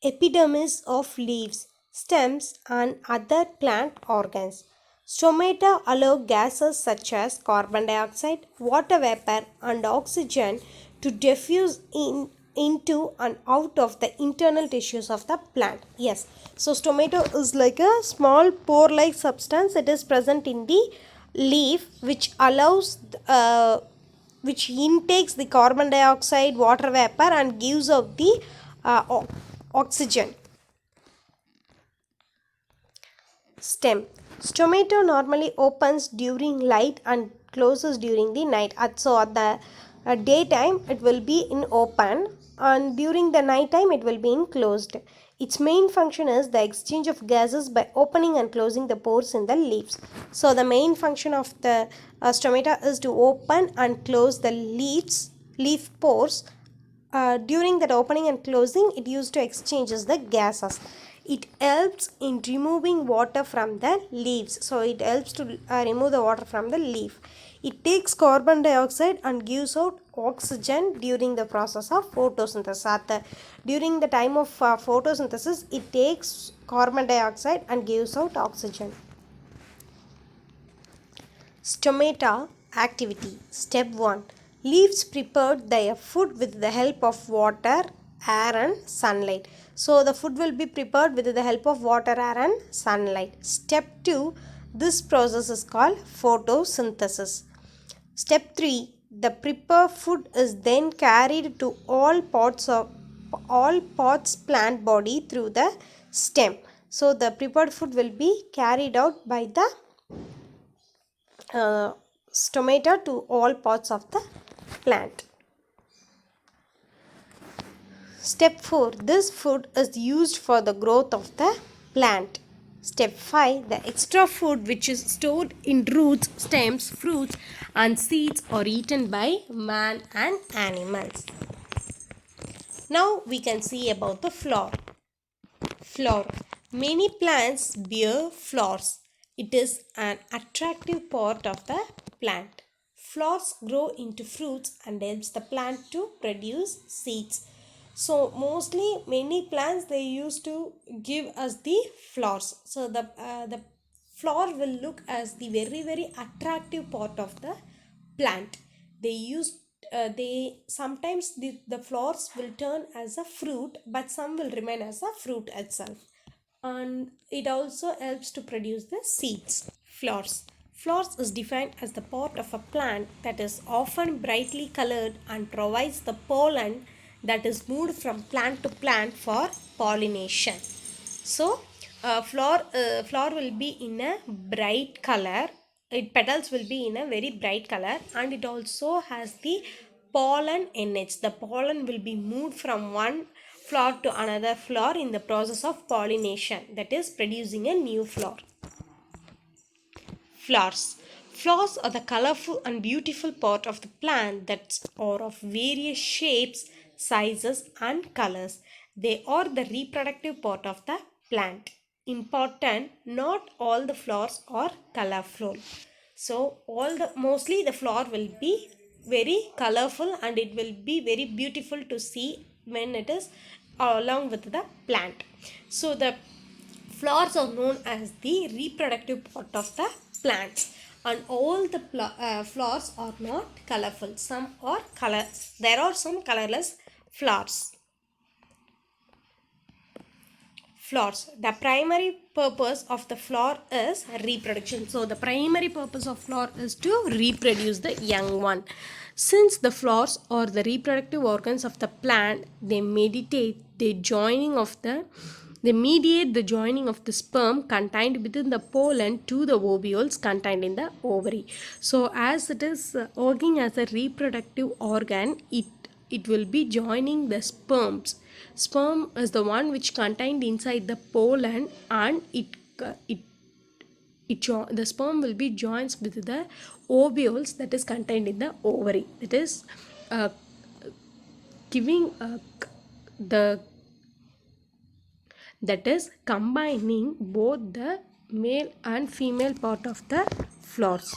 epidermis of leaves, stems and other plant organs. Stomata allow gases such as carbon dioxide, water vapor and oxygen to diffuse into and out of the internal tissues of the plant. Yes, so stomata is like a small pore like substance. It is present in the leaf which allows which intakes the carbon dioxide, water vapor and gives out the oxygen. Stem. Stomata normally opens during light and closes during the night. So at the daytime it will be in open and during the night time it will be in closed. Its main function is the exchange of gases by opening and closing the pores in the leaves. So the main function of the stomata is to open and close the leaf pores. During that opening and closing it used to exchanges the gases. It helps in removing water from the leaves. So it helps to remove the water from the leaf. It takes carbon dioxide and gives out oxygen during the process of photosynthesis. During the time of photosynthesis, it takes carbon dioxide and gives out oxygen. Stomata activity. Step 1. Leaves prepared their food with the help of water, air and sunlight. So the food will be prepared with the help of water, air and sunlight. Step 2. This process is called photosynthesis. Step 3. The prepared food is then carried to all parts plant body through the stem. So the prepared food will be carried out by the stomata to all parts of the plant. Step 4. This food is used for the growth of the plant. Step 5. The extra food which is stored in roots, stems, fruits and seeds are eaten by man and animals. Now we can see about the flower. Flower. Many plants bear flowers. It is an attractive part of the plant. Flowers grow into fruits and helps the plant to produce seeds. So mostly many plants they used to give us the flowers. So the flower will look as the very attractive part of the plant. They sometimes the flowers will turn as a fruit, but some will remain as a fruit itself, and it also helps to produce the seeds. Flowers is defined as the part of a plant that is often brightly colored and provides the pollen that is moved from plant to plant for pollination. So flower will be in a bright color. It petals will be in a very bright color, and it also has the pollen in it. The pollen will be moved from one flower to another flower in the process of pollination, that is producing a new flower. Flowers. Flowers are the colorful and beautiful part of the plant that are of various shapes, sizes and colors. They are the reproductive part of the plant. Important, not all the flowers are colorful. So mostly the flower will be very colorful and it will be very beautiful to see when it is along with the plant. So the flowers are known as the reproductive part of the plants, and all the flowers are not colorful. Some are color. There are some colorless flowers. Flowers. The primary purpose of the flower is reproduction. So the primary purpose of flower is to reproduce the young one. Since the flowers are the reproductive organs of the plant, they mediate the joining of the sperm contained within the pollen to the ovules contained in the ovary. So as it is working as a reproductive organ, it will be joining the sperms. Sperm is the one which contained inside the pollen, and the sperm will be joined with the ovules that is contained in the ovary. That is uh, giving the that is combining both the male and female part of the flowers.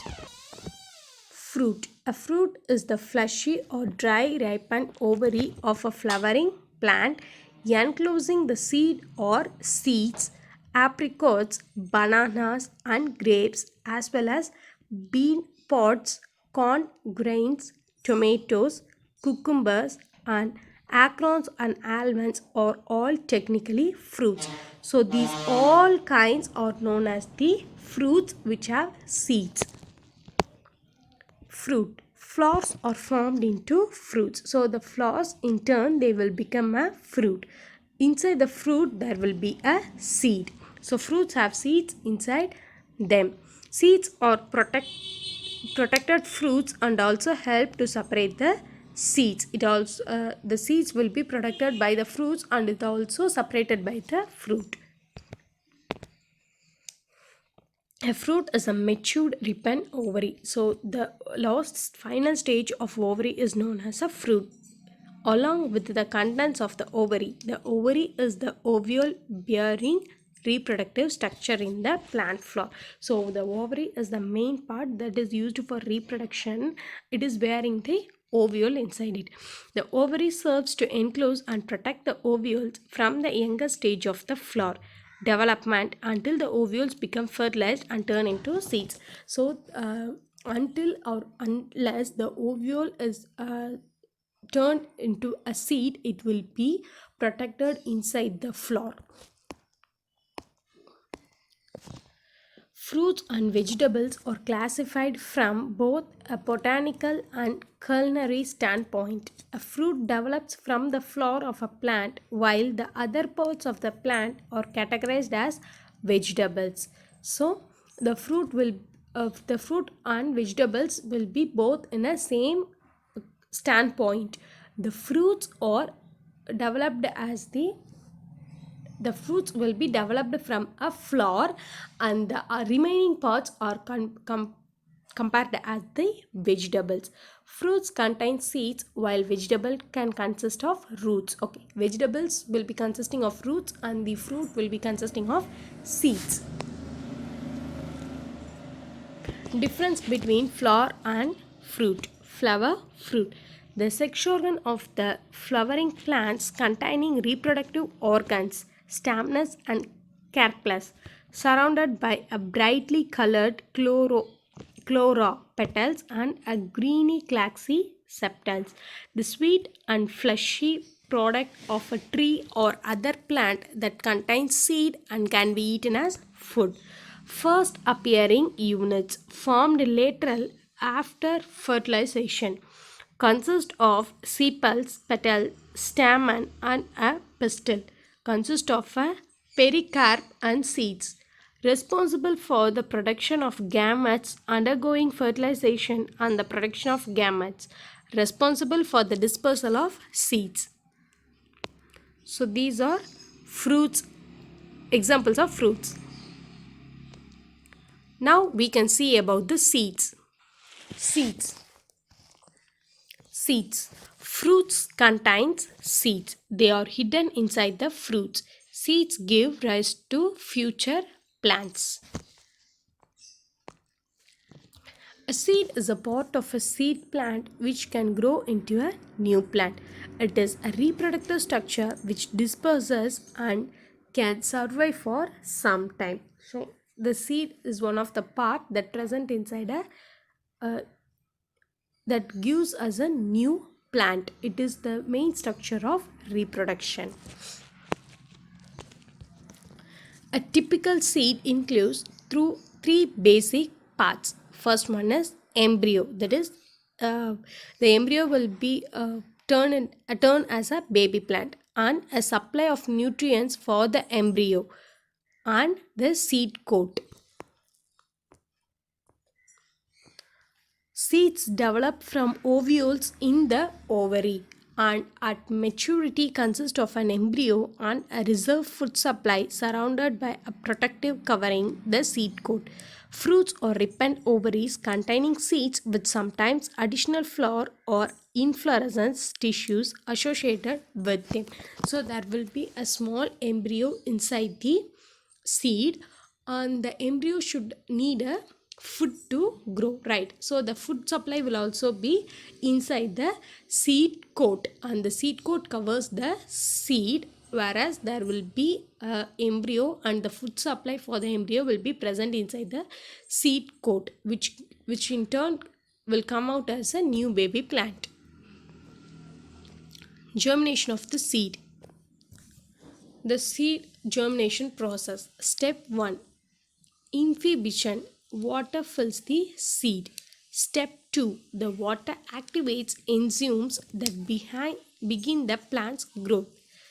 Fruit. A fruit is the fleshy or dry ripened ovary of a flowering plant enclosing the seed or seeds, apricots, bananas and grapes, as well as bean pods, corn grains, tomatoes, cucumbers and acorns and almonds are all technically fruits. So these all kinds are known as the fruits which have seeds. Fruit. Flowers are formed into fruits. So the flowers in turn they will become a fruit. Inside the fruit there will be a seed. So fruits have seeds inside them. Seeds are protected fruits and also help to separate the seeds. It also the seeds will be protected by the fruits and it also separated by the fruit. A fruit is a matured ripened ovary. So the last final stage of ovary is known as a fruit. along with the contents of the ovary. The ovary is the ovule bearing reproductive structure in the plant flower. So the ovary is the main part that is used for reproduction. It is bearing the ovule inside it. The ovary serves to enclose and protect the ovules from the younger stage of the flower development until the ovules become fertilized and turn into seeds. So until or unless the ovule is turned into a seed, it will be protected inside the flower. Fruits and vegetables are classified from both a botanical and culinary standpoint. A fruit develops from the flower of a plant, while the other parts of the plant are categorized as vegetables. So, the fruit and vegetables will be both in a same standpoint. The fruits are developed as the fruits will be developed from a flower, and the remaining parts are compared as the vegetables. Fruits contain seeds while vegetable can consist of roots. Okay, vegetables will be consisting of roots and the fruit will be consisting of seeds. Difference between flower and fruit. Flower, fruit. The sex organ of the flowering plants containing reproductive organs, stamens and carpels, surrounded by a brightly colored chlora petals and a greeny glaxy sepals. The sweet and fleshy product of a tree or other plant that contains seed and can be eaten as food. First appearing units formed lateral after fertilization consist of sepals, petal, stamen and a pistil. Consist of a pericarp and seeds. Responsible for the production of gametes undergoing fertilization and the production of gametes. Responsible for the dispersal of seeds. So these are fruits, examples of fruits. Now we can see about the seeds. Seeds. Seeds. Fruits contains seeds. They are hidden inside the fruits. Seeds give rise to future plants. A seed is a part of a seed plant which can grow into a new plant. It is a reproductive structure which disperses and can survive for some time. So the seed is one of the part that present inside a that gives us a new plant. It is the main structure of reproduction. A typical seed includes through three basic parts. First one is embryo. That is, the embryo will be turned as a baby plant, and a supply of nutrients for the embryo, and the seed coat. Seeds develop from ovules in the ovary and at maturity consist of an embryo and a reserve food supply surrounded by a protective covering, the seed coat. Fruits or ripened ovaries containing seeds with sometimes additional flower or inflorescence tissues associated with them. So there will be a small embryo inside the seed, and the embryo should need a food to grow, right? So the food supply will also be inside the seed coat, and the seed coat covers the seed, whereas there will be a embryo and the food supply for the embryo will be present inside the seed coat, which in turn will come out as a new baby plant. Germination of the seed. The seed germination process. Step 1. Inhibition. Water fills the seed. Step 2. The water activates enzymes that begin the plant's growth.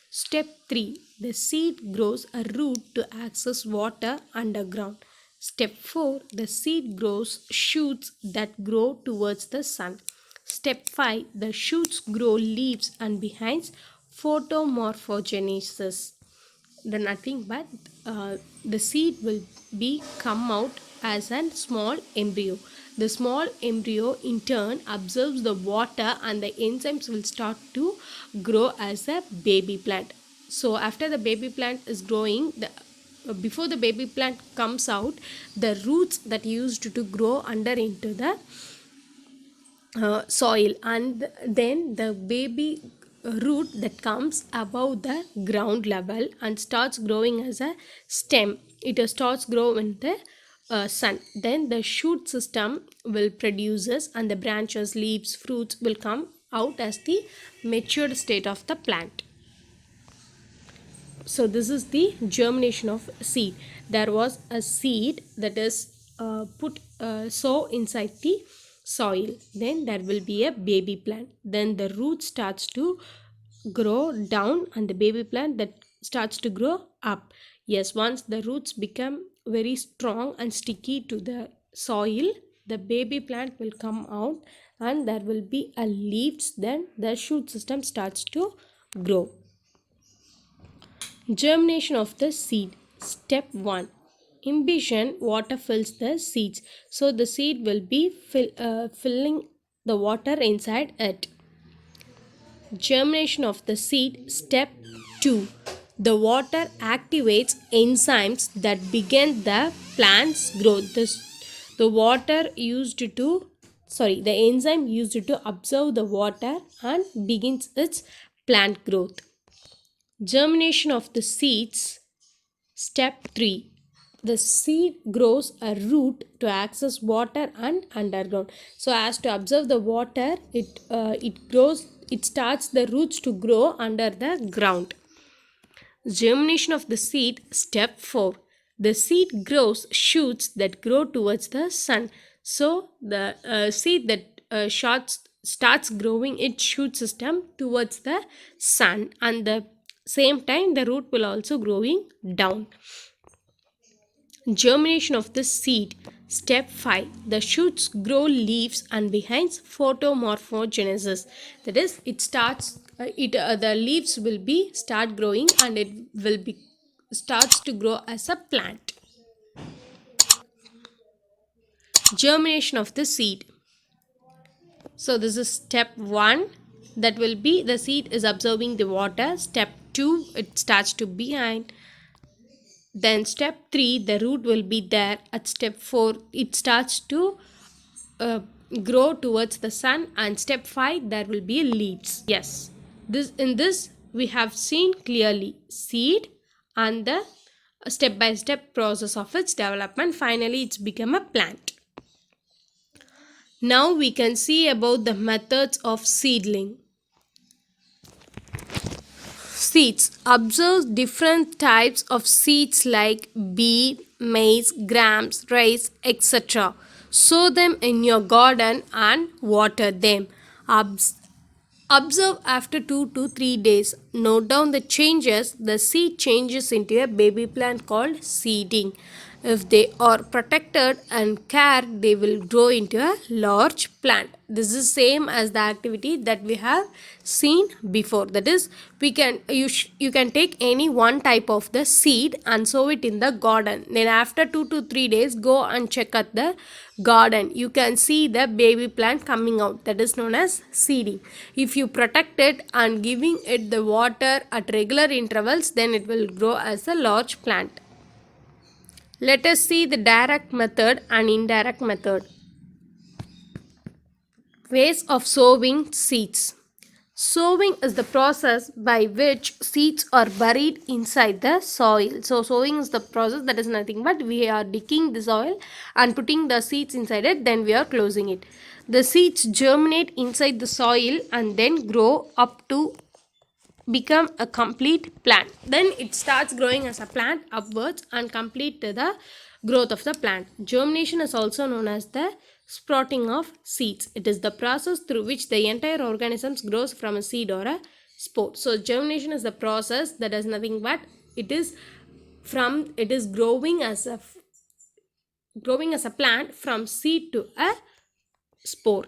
Step 3. The seed grows a root to access water underground. Step 4. The seed grows shoots that grow towards the sun. Step 5. The shoots grow leaves and behind photomorphogenesis. The nothing but the seed will be come out as a small embryo. The small embryo in turn absorbs the water and the enzymes will start to grow as a baby plant. So after the baby plant is growing, before the baby plant comes out, the roots that used to grow under into the soil, and then the baby root that comes above the ground level and starts growing as a stem. It starts growing in the sun. Then the shoot system will produces, and the branches, leaves, fruits will come out as the matured state of the plant. So this is the germination of seed. There was a seed that is put sow inside the soil. Then there will be a baby plant. Then the root starts to grow down, and the baby plant that starts to grow up. Yes, once the roots become very strong and sticky to the soil, the baby plant will come out and there will be a leaves. Then the shoot system starts to grow. Germination of the seed. Step 1. Imbition, water fills the seeds. So the seed will be filling the water inside it. Germination of the seed. Step 2. The water activates enzymes that begin the plant's growth. The enzyme used to absorb the water and begins its plant growth. Germination of the seeds. Step 3. The seed grows a root to access water and underground. So as to absorb the water, it starts the roots to grow under the ground. Germination of the seed. Step 4. The seed grows shoots that grow towards the sun. So the seed that starts growing its shoot system towards the sun, and the same time the root will also growing down. Germination of the seed. Step 5. The shoots grow leaves and behind photomorphogenesis. That is, the leaves will be start growing and it will be starts to grow as a plant. Germination of the seed. So this is step 1. That will be the seed is absorbing the water. Step 2, it starts to behind. Then step 3, the root will be there. At step 4, it starts to grow towards the sun, and step 5, there will be leaves. Yes, this we have seen clearly seed and the step by step process of its development. Finally, it's become a plant. Now we can see about the methods of seedling. Seeds. Observe different types of seeds like bean, maize, grams, rice, etc. Sow them in your garden and water them. Observe after 2 to 3 days. Note down the changes. The seed changes into a baby plant called seeding. If they are protected and cared, they will grow into a large plant. This is same as the activity that we have seen before. That is, you can take any one type of the seed and sow it in the garden. Then after 2 to 3 days, go and check at the garden. You can see the baby plant coming out. That is known as seeding. If you protect it and giving it the water at regular intervals, then it will grow as a large plant. Let us see the direct method and indirect method. Ways of sowing seeds. Sowing is the process by which seeds are buried inside the soil. So sowing is the process, that is nothing but we are digging the soil and putting the seeds inside it, then we are closing it. The seeds germinate inside the soil and then grow up to become a complete plant. Then it starts growing as a plant upwards and complete to the growth of the plant. Germination is also known as the sprouting of seeds. It is the process through which the entire organism grows from a seed or a spore. So germination is the process that is nothing but it is growing as a plant from seed to a spore.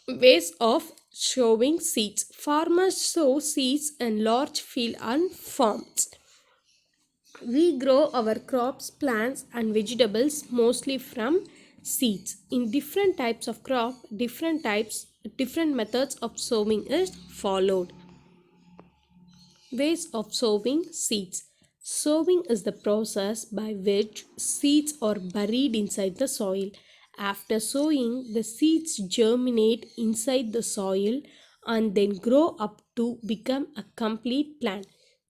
Ways of sowing seeds. Farmers sow seeds in large field and farms. We grow our crops, plants, and vegetables mostly from seeds. In different types of crop, different methods of sowing is followed. Ways of sowing seeds. Sowing is the process by which seeds are buried inside the soil. After sowing, the seeds germinate inside the soil and then grow up to become a complete plant.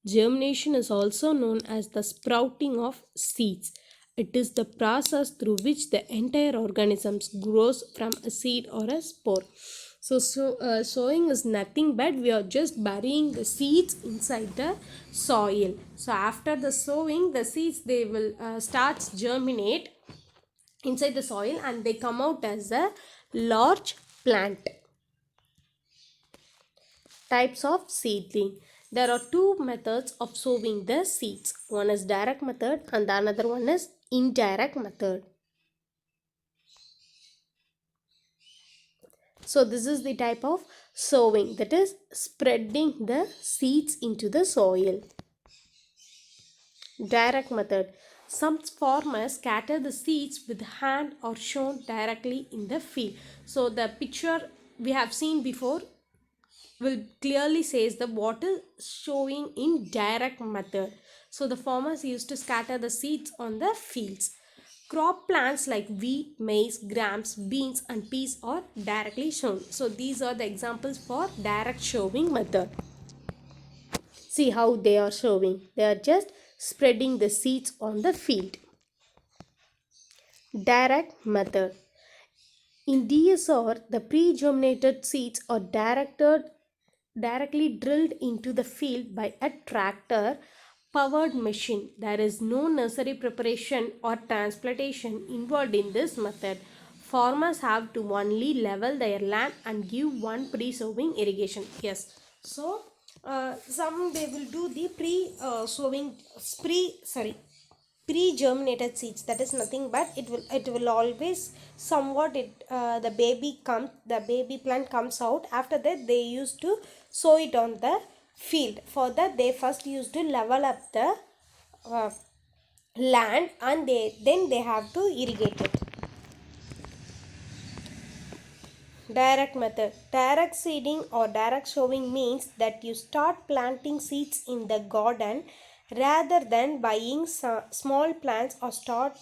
Germination is also known as the sprouting of seeds. It is the process through which the entire organism grows from a seed or a spore. Sowing is nothing but we are just burying the seeds inside the soil. So after the sowing, the seeds they will start germinate inside the soil and they come out as a large plant. Types of seedling. There are two methods of sowing the seeds. One is direct method and the another one is indirect method. So this is the type of sowing, that is spreading the seeds into the soil. Direct method. Some farmers scatter the seeds with hand or shown directly in the field. So the picture we have seen before will clearly says the what is showing in direct method. So the farmers used to scatter the seeds on the fields. Crop plants like wheat, maize, grams, beans and peas are directly shown. So these are the examples for direct showing method. See how they are showing. They are just spreading the seeds on the field. Direct method. In DSR, the pre-germinated seeds are directly drilled into the field by a tractor powered machine. There is no nursery preparation or transplantation involved in this method. Farmers have to only level their land and give one pre-sowing irrigation. Yes. So some they will do the pre-germinated seeds. That is nothing but it will always somewhat the baby plant comes out. After that they used to sow it on the field. For that they first used to level up the uh, land and then they have to irrigate it. Direct method. Direct seeding or direct sowing means that you start planting seeds in the garden rather than buying small plants or start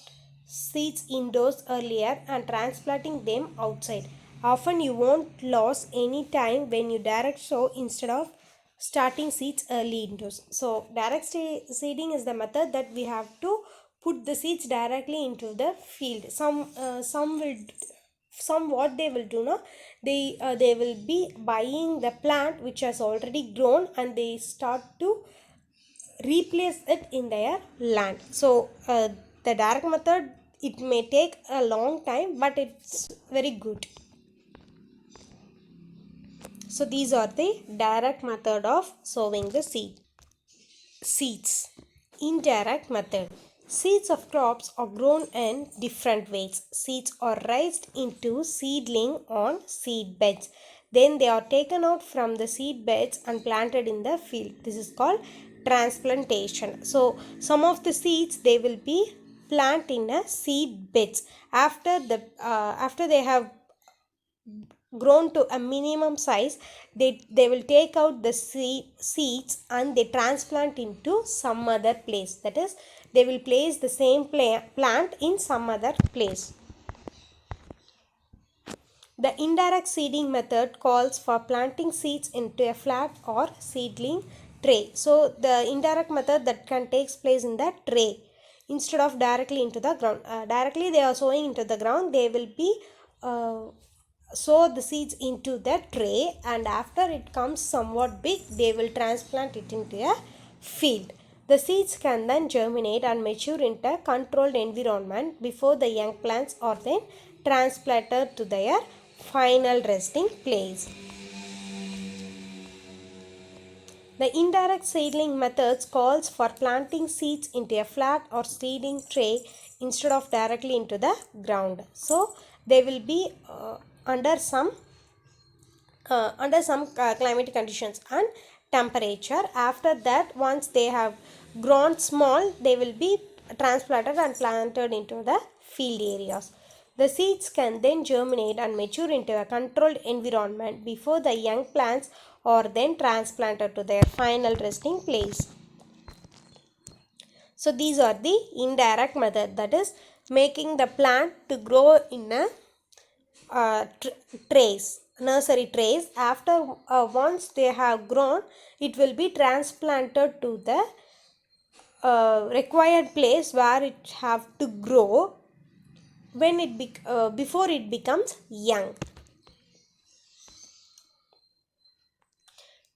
seeds indoors earlier and transplanting them outside. Often you won't lose any time when you direct sow instead of starting seeds early indoors. So direct seeding is the method that we have to put the seeds directly into the field. Some what they will do now, they will be buying the plant which has already grown and they start to replace it in their land. So the direct method, it may take a long time but it's very good. So these are the direct method of sowing the seeds. Indirect method. Seeds of crops are grown in different ways. Seeds are raised into seedling on seed beds. Then they are taken out from the seed beds and planted in the field. This is called transplantation. So some of the seeds they will be plant in a seed beds. After they have grown to a minimum size, they will take out the seeds and they transplant into some other place. That is, they will place the same plant in some other place. The indirect seeding method calls for planting seeds into a flat or seedling tray. So the indirect method that can take place in the tray instead of directly into the ground. Directly they are sowing into the ground, they will be sow the seeds into the tray and after it comes somewhat big they will transplant it into a field. The seeds can then germinate and mature into a controlled environment before the young plants are then transplanted to their final resting place. The indirect seedling methods calls for planting seeds into a flat or seeding tray instead of directly into the ground. So they will be under some climatic conditions and temperature. After that, once they have grown small, they will be transplanted and planted into the field areas. The seeds can then germinate and mature into a controlled environment before the young plants are then transplanted to their final resting place. So these are the indirect method, that is making the plant to grow in a trays, nursery trays. After once they have grown, it will be transplanted to the required place where it have to grow when before it becomes young.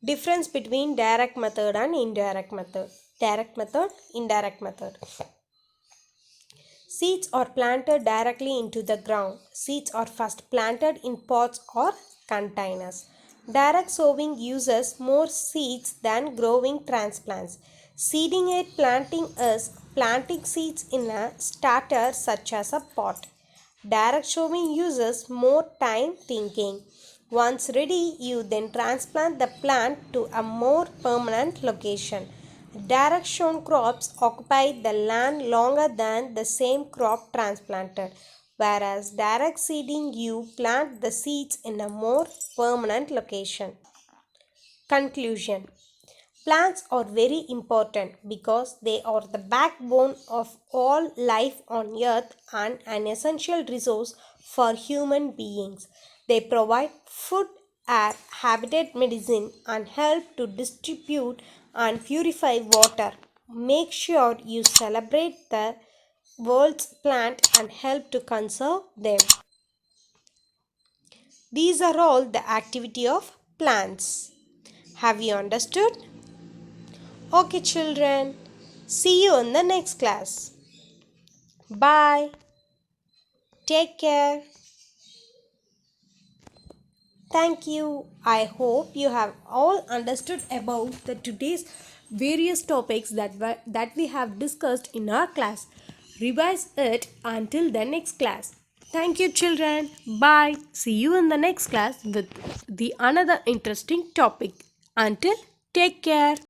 Difference between direct method and indirect method. Direct method, indirect method. Seeds are planted directly into the ground. Seeds are first planted in pots or containers. Direct sowing uses more seeds than growing transplants. Seeding aid planting is planting seeds in a starter such as a pot. Direct sowing uses more time thinking. Once ready, you then transplant the plant to a more permanent location. Direct sown crops occupy the land longer than the same crop transplanted, whereas direct seeding you plant the seeds in a more permanent location. Conclusion. Plants are very important because they are the backbone of all life on earth and an essential resource for human beings. They provide food, air, habitat, medicine, and help to distribute and purify water. Make sure you celebrate the world's plant and help to conserve them. These are all the activity of plants. Have you understood? Okay, children. See you in the next class. Bye. Take care. Thank you. I hope you have all understood about the today's various topics that we have discussed in our class. Revise it until the next class. Thank you, children. Bye. See you in the next class with the another interesting topic. Until take care.